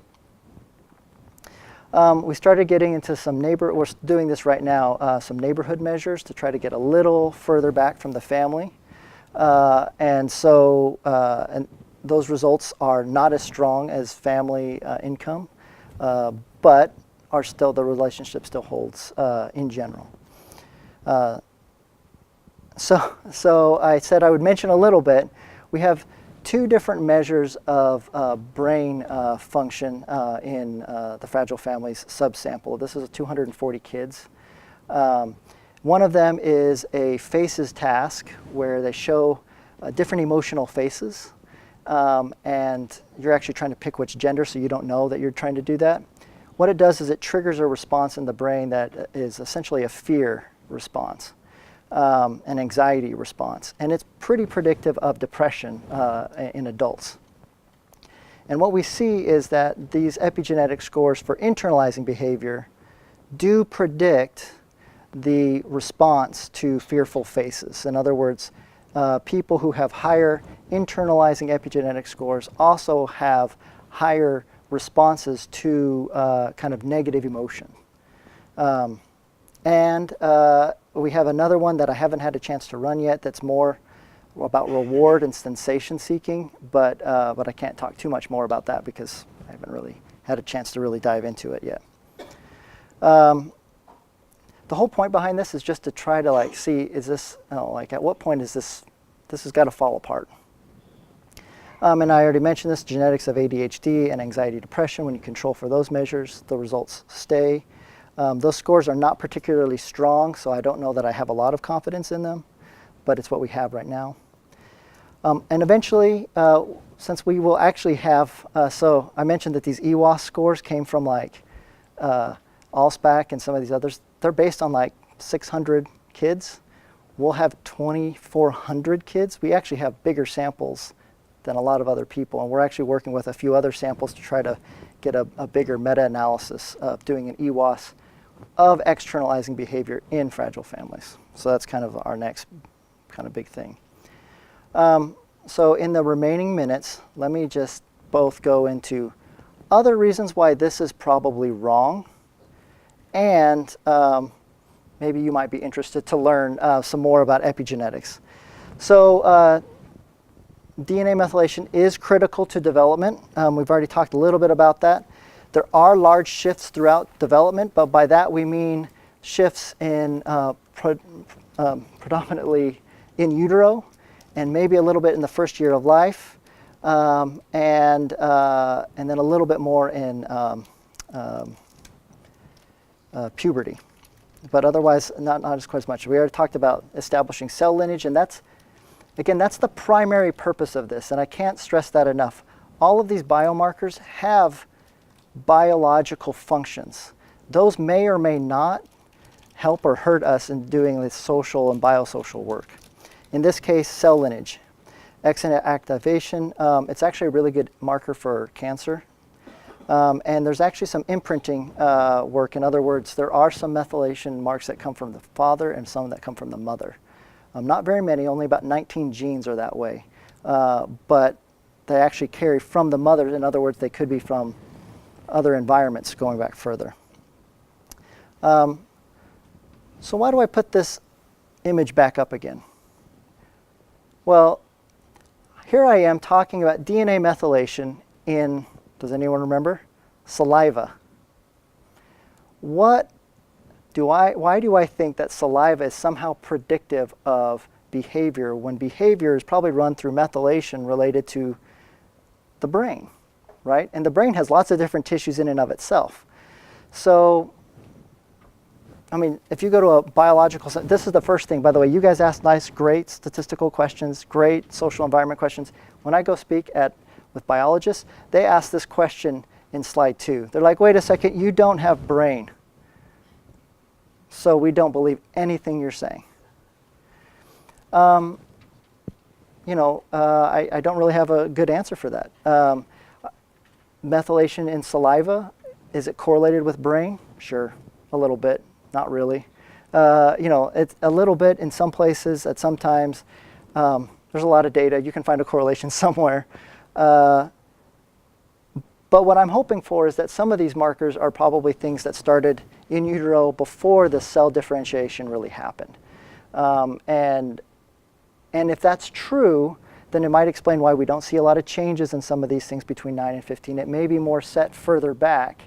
We started getting into we're doing this right now, some neighborhood measures to try to get a little further back from the family. And those results are not as strong as family income, but the relationship still holds in general. So I said I would mention a little bit. We have 2 different measures of brain function in the Fragile Families subsample. This is 240 kids. One of them is a faces task where they show different emotional faces, and you're actually trying to pick which gender, so you don't know that you're trying to do that. What it does is it triggers a response in the brain that is essentially a fear response. An anxiety response, and it's pretty predictive of depression in adults. And what we see is that these epigenetic scores for internalizing behavior do predict the response to fearful faces. In other words, people who have higher internalizing epigenetic scores also have higher responses to kind of negative emotion. We have another one that I haven't had a chance to run yet that's more about reward and sensation seeking, but I can't talk too much more about that because I haven't really had a chance to really dive into it yet. The whole point behind this is just to try to see, is this, at what point is this has got to fall apart. And I already mentioned this, genetics of ADHD and anxiety depression, when you control for those measures, the results stay. Those scores are not particularly strong, so I don't know that I have a lot of confidence in them, but it's what we have right now. And eventually, since we will actually have, so I mentioned that these EWAS scores came from Allspac and some of these others, they're based on like 600 kids. We'll have 2,400 kids. We actually have bigger samples than a lot of other people, and we're actually working with a few other samples to try to get a bigger meta-analysis of doing an EWAS of externalizing behavior in fragile families. So that's kind of our next kind of big thing. So in the remaining minutes, let me just both go into other reasons why this is probably wrong, and maybe you might be interested to learn some more about epigenetics. So DNA methylation is critical to development. We've already talked a little bit about that. There are large shifts throughout development, but by that we mean shifts in predominantly in utero, and maybe a little bit in the first year of life, and then a little bit more in puberty. But otherwise, not as quite as much. We already talked about establishing cell lineage, and that's the primary purpose of this, and I can't stress that enough. All of these biomarkers have biological functions. Those may or may not help or hurt us in doing this social and biosocial work. In this case, cell lineage. Exon activation, it's actually a really good marker for cancer. And there's actually some imprinting work. In other words, there are some methylation marks that come from the father and some that come from the mother. Not very many, only about 19 genes are that way. But they actually carry from the mother. In other words, they could be from other environments going back further. So why do I put this image back up again? Well, here I am talking about DNA methylation in, does anyone remember? Saliva. Why do I think that saliva is somehow predictive of behavior when behavior is probably run through methylation related to the brain, right? And the brain has lots of different tissues in and of itself. So, I mean, if you go to a biological, this is the first thing, by the way, you guys ask nice, great statistical questions, great social environment questions. When I go speak with biologists, they ask this question in slide 2. They're like, wait a second, you don't have brain, so we don't believe anything you're saying. I don't really have a good answer for that. Methylation in saliva, is it correlated with brain? Sure, a little bit. Not really. It's a little bit in some places at some times. There's a lot of data. You can find a correlation somewhere. But what I'm hoping for is that some of these markers are probably things that started in utero before the cell differentiation really happened. And if that's true, then it might explain why we don't see a lot of changes in some of these things between 9 and 15. It may be more set further back.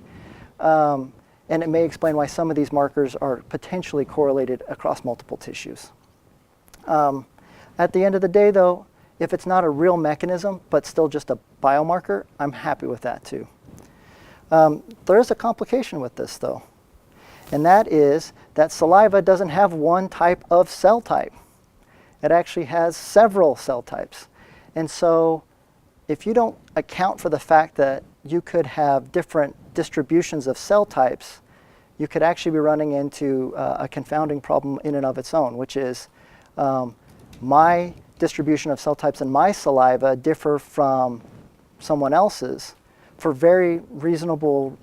And it may explain why some of these markers are potentially correlated across multiple tissues. At the end of the day, though, if it's not a real mechanism, but still just a biomarker, I'm happy with that too. There is a complication with this, though, and that is that saliva doesn't have one type of cell type. It actually has several cell types. And so if you don't account for the fact that you could have different distributions of cell types, you could actually be running into a confounding problem in and of its own, which is my distribution of cell types in my saliva differ from someone else's for very reasonable,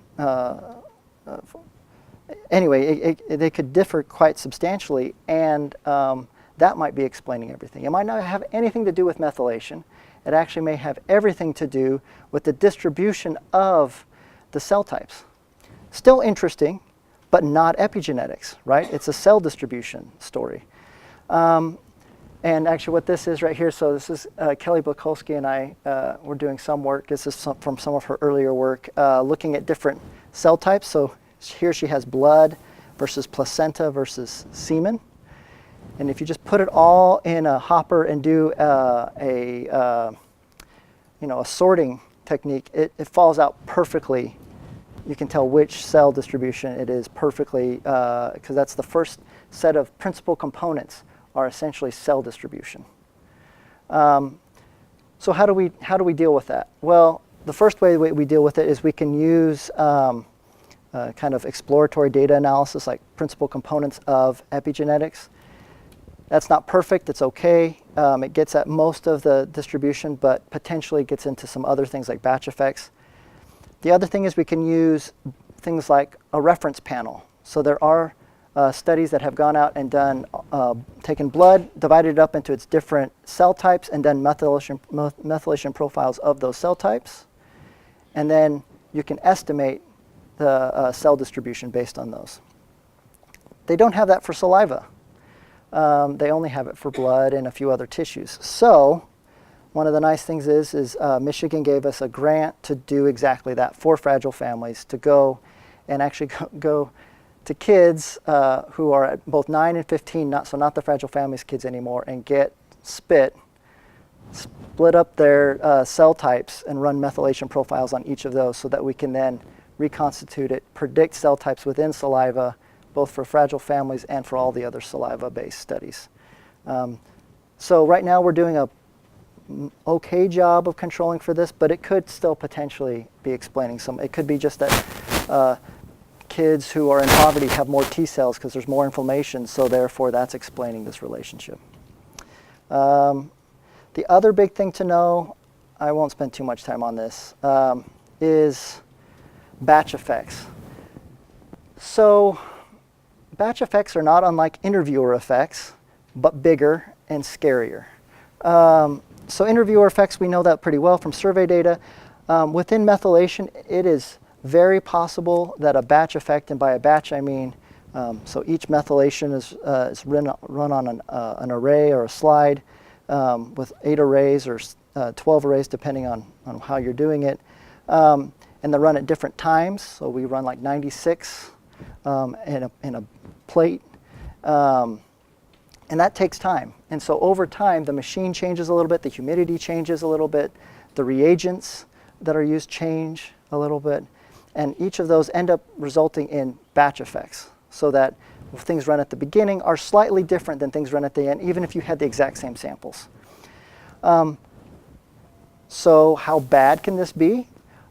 they could differ quite substantially, and that might be explaining everything. It might not have anything to do with methylation. It actually may have everything to do with the distribution of the cell types. Still interesting, but not epigenetics, right? It's a cell distribution story. And actually what this is right here, so this is Kelly Bukolsky and I were doing some work. This is from some of her earlier work, looking at different cell types. So here she has blood versus placenta versus semen. And if you just put it all in a hopper and do a sorting technique, it falls out perfectly. You can tell which cell distribution it is perfectly, because that's the first set of principal components are essentially cell distribution. So how do we deal with that? Well, the first way we deal with it is we can use kind of exploratory data analysis, like principal components of epigenetics. That's not perfect, it's okay. It gets at most of the distribution, but potentially gets into some other things like batch effects. The other thing is we can use things like a reference panel. So there are studies that have gone out and done, taken blood, divided it up into its different cell types, and done methylation profiles of those cell types. And then you can estimate the cell distribution based on those. They don't have that for saliva. They only have it for blood and a few other tissues. So one of the nice things is Michigan gave us a grant to do exactly that for fragile families, to go and actually go to kids who are at both 9 and 15, not the fragile families kids anymore, and get split up their cell types and run methylation profiles on each of those so that we can then reconstitute it, predict cell types within saliva, both for fragile families and for all the other saliva-based studies. So right now we're doing a okay job of controlling for this, but it could still potentially be explaining some. It could be just that kids who are in poverty have more T cells because there's more inflammation, so therefore that's explaining this relationship. The other big thing to know, I won't spend too much time on this, is batch effects. So batch effects are not unlike interviewer effects, but bigger and scarier. So interviewer effects, we know that pretty well from survey data. Within methylation, it is very possible that a batch effect, and by a batch I mean, so each methylation is run on an array or a slide with 8 arrays or 12 arrays depending on how you're doing it. And they run at different times, so we run like 96 in a plate. And that takes time. And so over time, the machine changes a little bit, the humidity changes a little bit, the reagents that are used change a little bit, and each of those end up resulting in batch effects, so that things run at the beginning are slightly different than things run at the end, even if you had the exact same samples. So how bad can this be?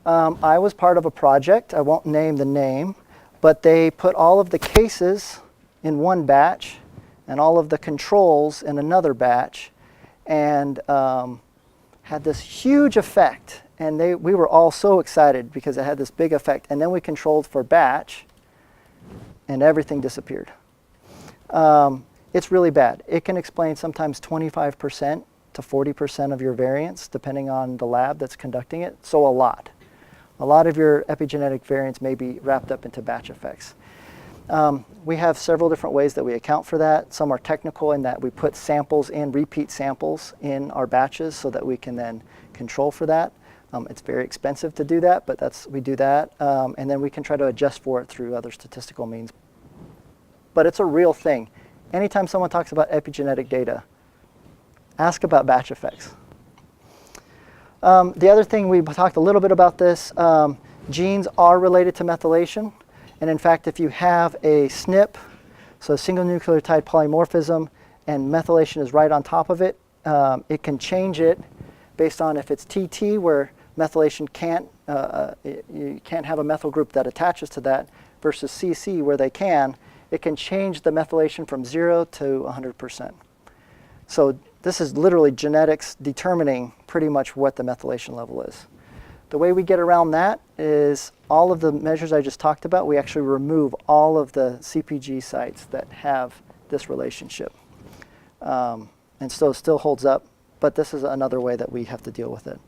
I was part of a project, I won't name the name, but they put all of the cases in one batch and all of the controls in another batch, and had this huge effect. And we were all so excited because it had this big effect. And then we controlled for batch, and everything disappeared. It's really bad. It can explain sometimes 25% to 40% of your variance, depending on the lab that's conducting it. So a lot. A lot of your epigenetic variants may be wrapped up into batch effects. We have several different ways that we account for that. Some are technical in that we put samples in, repeat samples in our batches so that we can then control for that. It's very expensive to do that, but we do that. And then we can try to adjust for it through other statistical means. But it's a real thing. Anytime someone talks about epigenetic data, ask about batch effects. The other thing, we talked a little bit about this, genes are related to methylation. And in fact, if you have a SNP, so a single nucleotide polymorphism, and methylation is right on top of it, it can change it based on if it's TT, where methylation you can't have a methyl group that attaches to that, versus CC, where they can. It can change the methylation from 0 to 100%. So this is literally genetics determining pretty much what the methylation level is. The way we get around that is all of the measures I just talked about, we actually remove all of the CPG sites that have this relationship. And so it still holds up, but this is another way that we have to deal with it.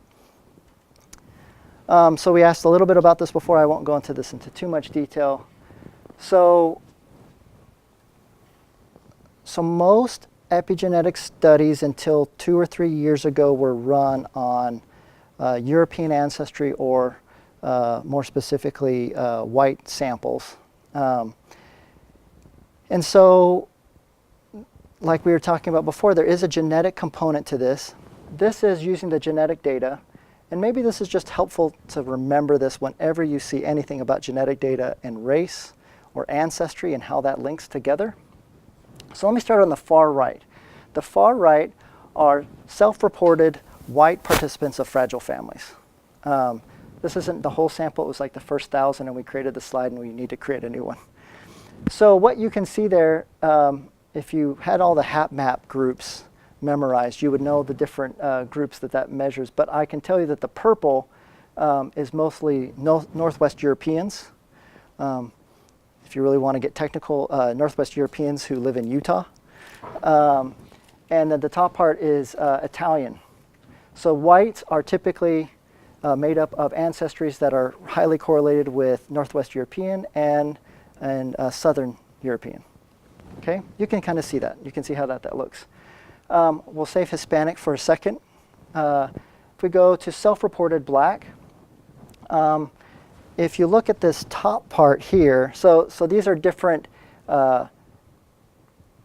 So we asked a little bit about this before. I won't go into this into too much detail. So most epigenetic studies until 2 or 3 years ago were run on European ancestry, or more specifically white samples. And so, like we were talking about before, there is a genetic component to this. This is using the genetic data, and maybe this is just helpful to remember this whenever you see anything about genetic data and race or ancestry and how that links together. So let me start on the far right. The far right are self-reported white participants of fragile families. This isn't the whole sample. It was like the first 1,000, and we created the slide, and we need to create a new one. So what you can see there, if you had all the HapMap groups memorized, you would know the different groups that measures. But I can tell you that the purple is mostly Northwest Europeans. If you really want to get technical, Northwest Europeans who live in Utah. And then the top part is Italian. So whites are typically made up of ancestries that are highly correlated with Northwest European and Southern European. Okay, you can kind of see that. You can see how that looks. We'll save Hispanic for a second. If we go to self-reported Black, if you look at this top part here, so these are different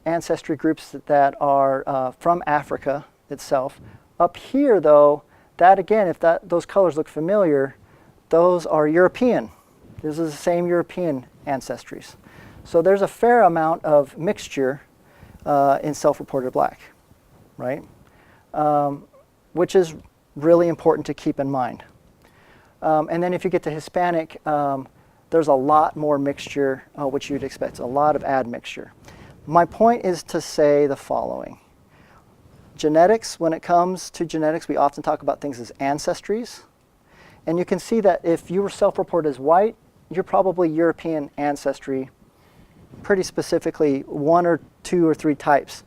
ancestry groups that are from Africa itself. Up here, though, that again, if those colors look familiar, those are European. This is the same European ancestries. So there's a fair amount of mixture in self-reported Black, right? Which is really important to keep in mind. And then if you get to Hispanic, there's a lot more mixture, which you'd expect, a lot of admixture. My point is to say the following. Genetics, when it comes to genetics, we often talk about things as ancestries. And you can see that if you were self-reported as white, you're probably European ancestry, pretty specifically 1 or 2 or 3 types.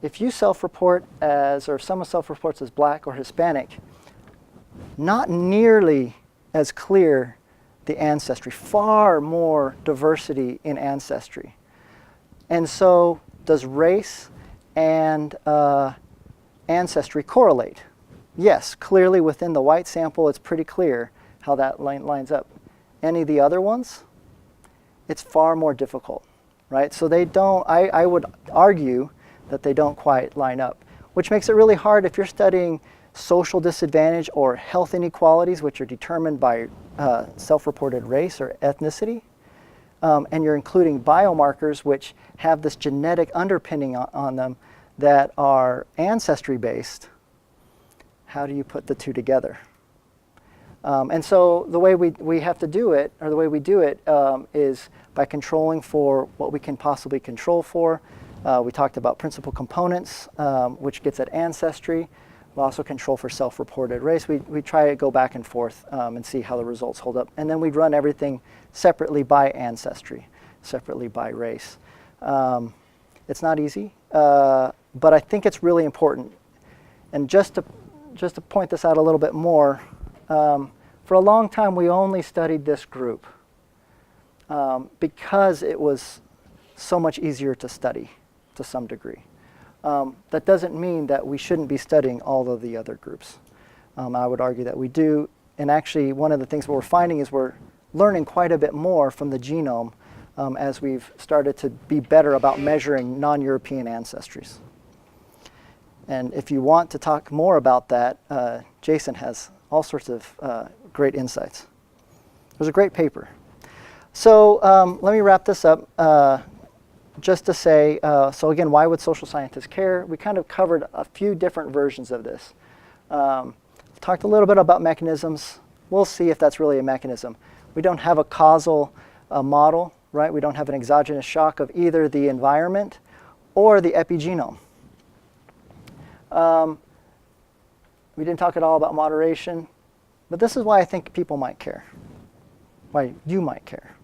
If you self-report as, or someone self-reports as Black or Hispanic, not nearly as clear the ancestry, far more diversity in ancestry. And so does race and ancestry correlate? Yes, clearly within the white sample, it's pretty clear how that lines up. Any of the other ones, it's far more difficult, right? So they don't, I would argue that they don't quite line up, which makes it really hard if you're studying social disadvantage or health inequalities, which are determined by self-reported race or ethnicity, and you're including biomarkers which have this genetic underpinning on them that are ancestry-based. How do you put the two together? And so the way we have to do it, or the way we do it, is by controlling for what we can possibly control for. We talked about principal components, which gets at ancestry. We also control for self-reported race. We try to go back and forth and see how the results hold up. And then we'd run everything separately by ancestry, separately by race. It's not easy, but I think it's really important. And just to point this out a little bit more, for a long time we only studied this group because it was so much easier to study to some degree. That doesn't mean that we shouldn't be studying all of the other groups. I would argue that we do, and actually one of the things we're finding is we're learning quite a bit more from the genome as we've started to be better about measuring non-European ancestries. And if you want to talk more about that, Jason has all sorts of great insights. It was a great paper. So let me wrap this up. Just to say, so again, why would social scientists care? We kind of covered a few different versions of this. Talked a little bit about mechanisms. We'll see if that's really a mechanism. We don't have a causal model, right? We don't have an exogenous shock of either the environment or the epigenome. We didn't talk at all about moderation, but this is why I think people might care, why you might care.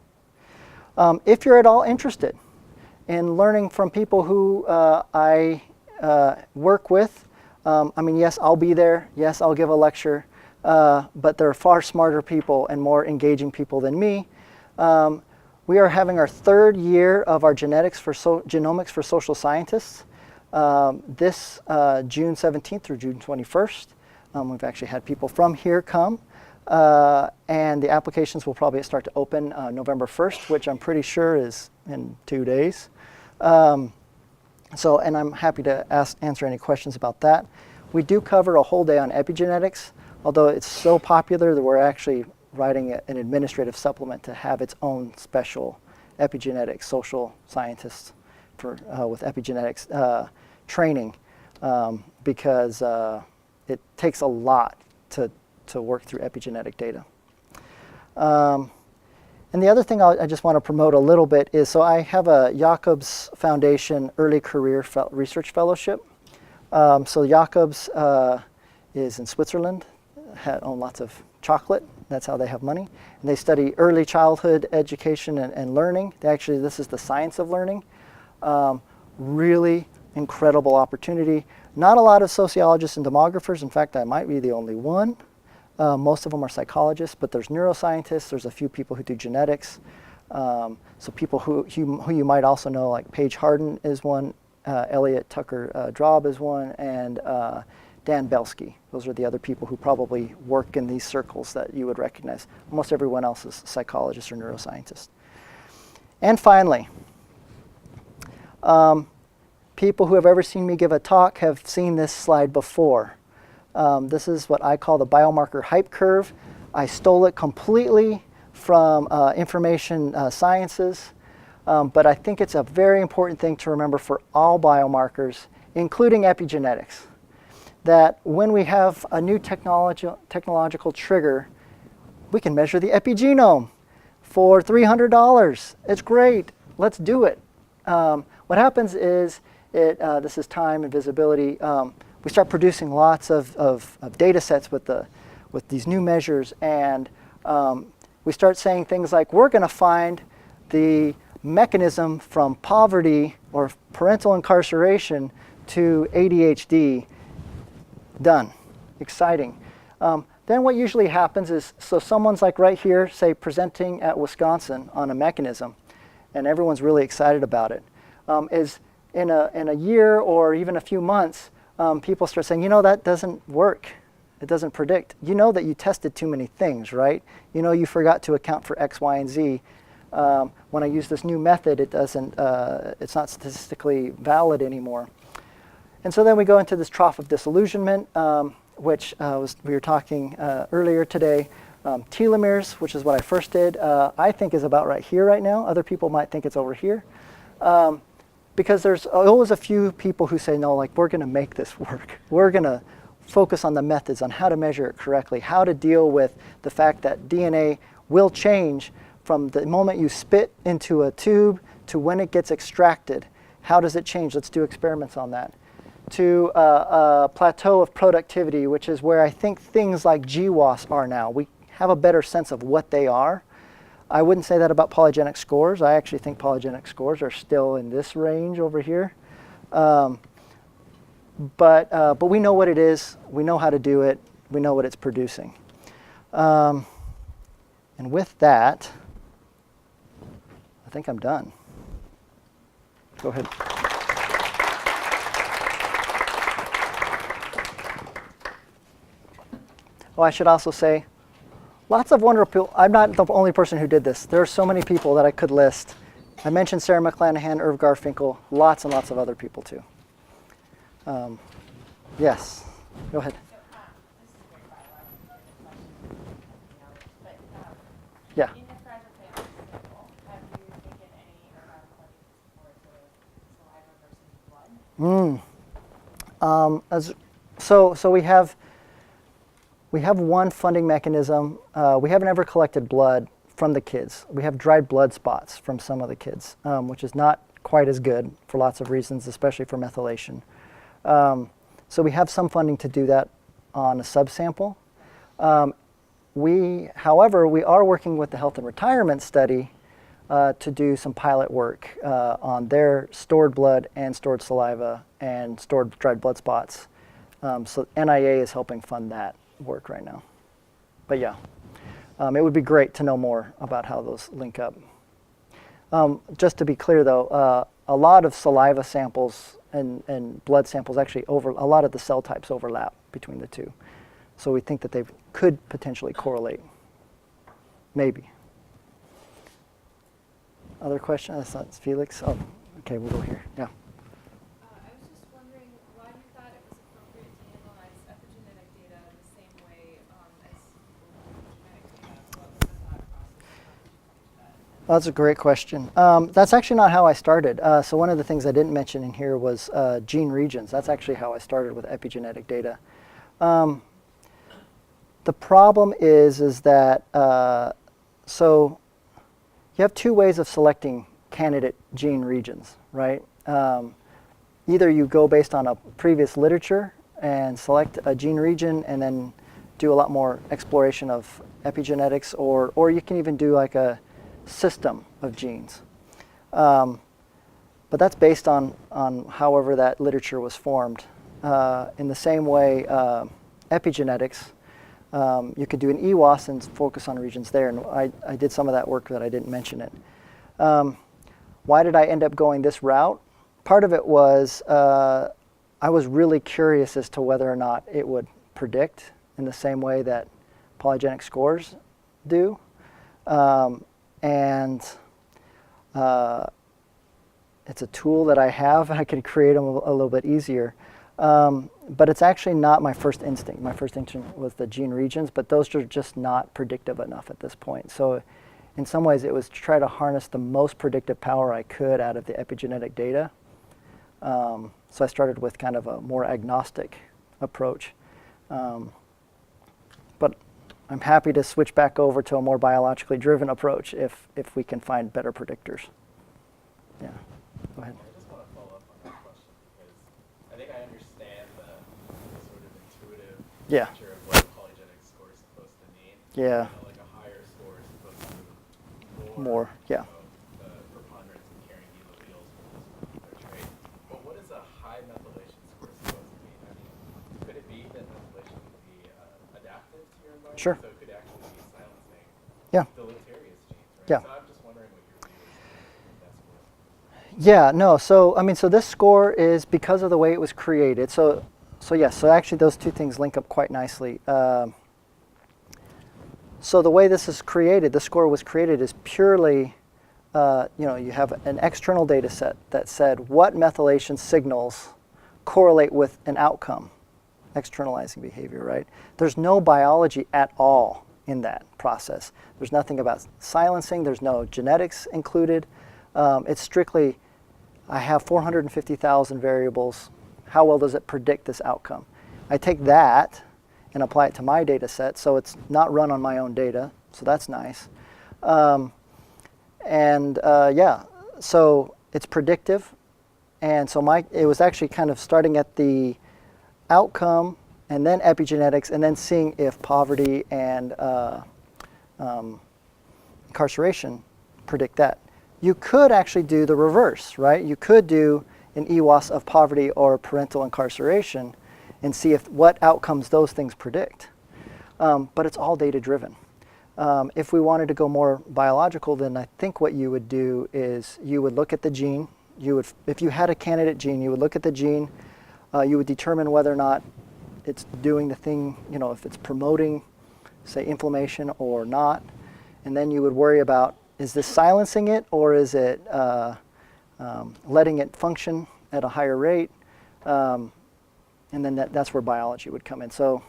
If you're at all interested in learning from people who I work with, I mean, yes, I'll be there. Yes, I'll give a lecture. But there are far smarter people and more engaging people than me. We are having our 3rd year of our genomics for social scientists this June 17th through June 21st. We've actually had people from here come. And the applications will probably start to open November 1st, which I'm pretty sure is in 2 days. And I'm happy to answer any questions about that. We do cover a whole day on epigenetics, although it's so popular that we're actually writing an administrative supplement to have its own special epigenetics social scientists with epigenetics training because it takes a lot to to work through epigenetic data. And the other thing I just want to promote a little bit is, so I have a Jacobs Foundation Early Career Research Fellowship. So Jacobs is in Switzerland, own lots of chocolate. That's how they have money. And they study early childhood education and learning. This is the science of learning. Really incredible opportunity. Not a lot of sociologists and demographers. In fact, I might be the only one. Most of them are psychologists, but there's neuroscientists. There's a few people who do genetics. So people who you might also know, like Paige Harden is one, Elliot Tucker Draub is one, and Dan Belsky. Those are the other people who probably work in these circles that you would recognize. Almost everyone else is psychologist or neuroscientist. And finally, people who have ever seen me give a talk have seen this slide before. This is what I call the biomarker hype curve. I stole it completely from information sciences, but I think it's a very important thing to remember for all biomarkers, including epigenetics, that when we have a new technological trigger, we can measure the epigenome for $300. It's great. Let's do it. What happens is, this is time and visibility. We start producing lots of data sets with these new measures, and we start saying things like, we're going to find the mechanism from poverty or parental incarceration to ADHD. Done. Exciting. Then what usually happens is, so someone's like right here, say presenting at Wisconsin on a mechanism, and everyone's really excited about it, is in a year or even a few months, people start saying, that doesn't work. It doesn't predict. You know that you tested too many things, right? You know you forgot to account for X, Y, and Z. When I use this new method, it's not statistically valid anymore. And so then we go into this trough of disillusionment, which we were talking earlier today. Telomeres, which is what I first did, I think is about right here right now. Other people might think it's over here. Because there's always a few people who say, no, like, we're going to make this work. We're going to focus on the methods, on how to measure it correctly, how to deal with the fact that DNA will change from the moment you spit into a tube to when it gets extracted. How does it change? Let's do experiments on that. To a plateau of productivity, which is where I think things like GWAS are now. We have a better sense of what they are. I wouldn't say that about polygenic scores. I actually think polygenic scores are still in this range over here. But we know what it is. We know how to do it. We know what it's producing. And with that, I think I'm done. Go ahead. Oh, I should also say, lots of wonderful people. I'm not the only person who did this. There are so many people that I could list. I mentioned Sarah McClanahan, Irv Garfinkel, lots and lots of other people too. Yes, go ahead. So, this is a very biological question, but Yeah. in the Fragile Family sample, have you taken any studies for saliva versus blood? So we have one funding mechanism. We haven't ever collected blood from the kids. We have dried blood spots from some of the kids, which is not quite as good for lots of reasons, especially for methylation. So we have some funding to do that on a subsample. However, we are working with the Health and Retirement Study to do some pilot work on their stored blood and stored saliva and stored dried blood spots. So NIA is helping fund that work right now. But yeah, it would be great to know more about how those link up. Just to be clear though, a lot of saliva samples and blood samples actually a lot of the cell types overlap between the two. So we think that they could potentially correlate. Maybe. Other questions? That's Felix. Oh, okay, we'll go here. Yeah. I was just wondering why you thought it was appropriate to analyze epigenetic data the same way as genetic data. What was the thought process? How did you come to that? Well, that's a great question. That's actually not how I started. So one of the things I didn't mention in here was gene regions. That's actually how I started with epigenetic data. The problem is that so you have two ways of selecting candidate gene regions, right? Either you go based on a previous literature and select a gene region and then do a lot more exploration of epigenetics, or you can even do like a system of genes. But that's based on however that literature was formed. In the same way, epigenetics, you could do an EWAS and focus on regions there, and I did some of that work that I didn't mention it. Why did I end up going this route? Part of it was I was really curious as to whether or not it would predict in the same way that polygenic scores do. It's a tool that I have, and I can create them a little bit easier. But it's actually not my first instinct. My first instinct was the gene regions, but those are just not predictive enough at this point. So in some ways, it was to try to harness the most predictive power I could out of the epigenetic data. So I started with kind of a more agnostic approach. But I'm happy to switch back over to a more biologically driven approach if we can find better predictors. Yeah, go ahead. I just want to follow up on that question because I think I understand the sort of intuitive Yeah. nature of what a polygenic score is supposed to mean. Yeah. You know, like a higher score is supposed to mean More, yeah. the preponderance of carrying these alleles for this particular trait. But what is a high methylation score supposed to mean? I mean, could it be that methylation could be adaptive to your environment? Sure. So it could actually be silencing Yeah. deleterious genes, right? Yeah. So I'm just wondering what your view is on that score. Yeah, no, so this score is because of the way it was created. So yes, so actually those two things link up quite nicely. So the way this is created, the score was created is purely, you have an external data set that said what methylation signals correlate with an outcome, externalizing behavior, right? There's no biology at all in that process. There's nothing about silencing, there's no genetics included. It's strictly, I have 450,000 variables. How well does it predict this outcome? I take that and apply it to my data set, so it's not run on my own data, so that's nice. Yeah, so it's predictive, and so it was actually kind of starting at the outcome, and then epigenetics, and then seeing if poverty and incarceration predict that. You could actually do the reverse, right? You could do an EWAS of poverty or parental incarceration and see what outcomes those things predict. But it's all data driven. If we wanted to go more biological, then I think what you would do is you would look at the gene. If you had a candidate gene, you would look at the gene. You would determine whether or not it's doing the thing, if it's promoting, say, inflammation or not. And then you would worry about, is this silencing it, or is it letting it function at a higher rate? And then that's where biology would come in. So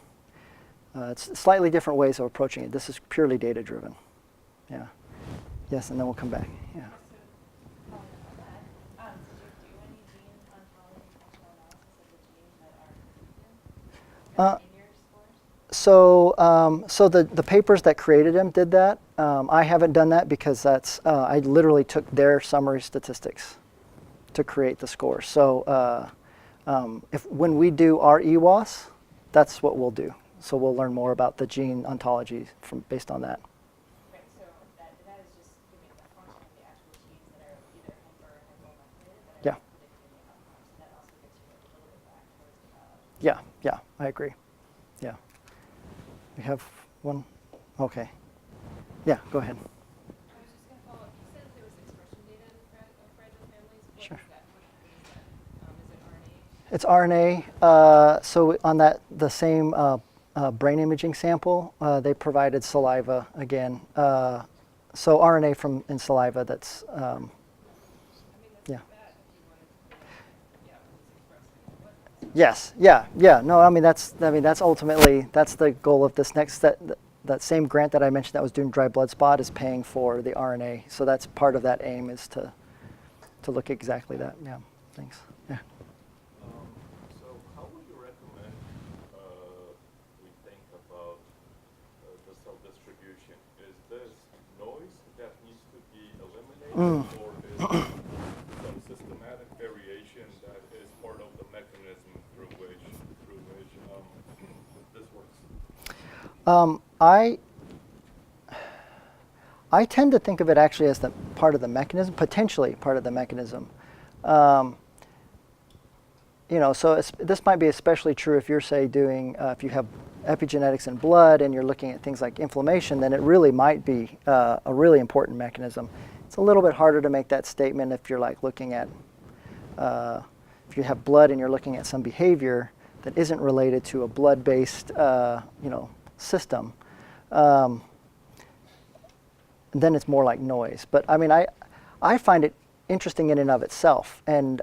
it's slightly different ways of approaching it. This is purely data driven. Yeah. Yes, and then we'll come back. Yeah. So, following up on that, did you do any gene ontology functional analysis of the genes that are predictive in your scores? So the papers that created them did that. I haven't done that because I literally took their summary statistics to create the score. So when we do our EWAS, that's what we'll do. So we'll learn more about the gene ontology based on that. Right, so that is just giving the function of the actual genes that are either hyper or hypomethylated that Yeah. are predicting the outcomes. And that also gets you a little bit back towards the biology. Yeah, I agree. Yeah. We have one. Okay. Yeah, go ahead. I was just going to follow up. You said there was expression data in fragile families. What Sure. is that? Is it RNA? It's RNA. So on the same brain imaging sample, they provided saliva again. So RNA in saliva. That's I mean, that's yeah. bad if you wanted to know, what's expressed in the blood. Yes. Yeah. No, I mean that's ultimately the goal of this next that same grant that I mentioned that was doing dry blood spot is paying for the RNA. So that's part of that aim is to look exactly that. Yeah. Thanks. Yeah. So how would you recommend we think about I tend to think of it actually as the part of the mechanism, potentially part of the mechanism. So this might be especially true if you're, say, doing, if you have epigenetics in blood and you're looking at things like inflammation, then it really might be a really important mechanism. It's a little bit harder to make that statement if you're like looking at, if you have blood and you're looking at some behavior that isn't related to a blood-based, system. Then it's more like noise. But I mean, I find it interesting in and of itself. And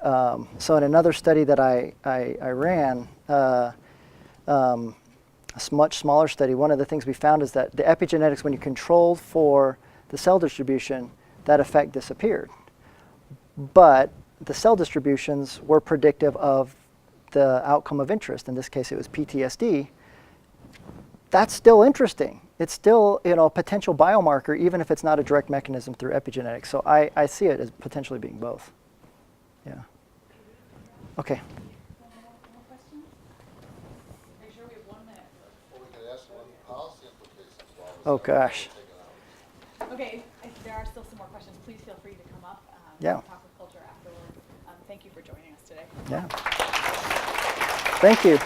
so in another study that I ran, a much smaller study, one of the things we found is that the epigenetics, when you controlled for the cell distribution, that effect disappeared. But the cell distributions were predictive of the outcome of interest. In this case, it was PTSD. That's still interesting. It's still, a potential biomarker, even if it's not a direct mechanism through epigenetics. So I see it as potentially being both. Yeah. Okay. More questions? Are you sure we have 1 minute? Well, we could ask one policy implications while Oh, gosh. Okay, if there are still some more questions, please feel free to come up. Yeah. We'll talk with Colter afterwards. Thank you for joining us today. Yeah. Thank you.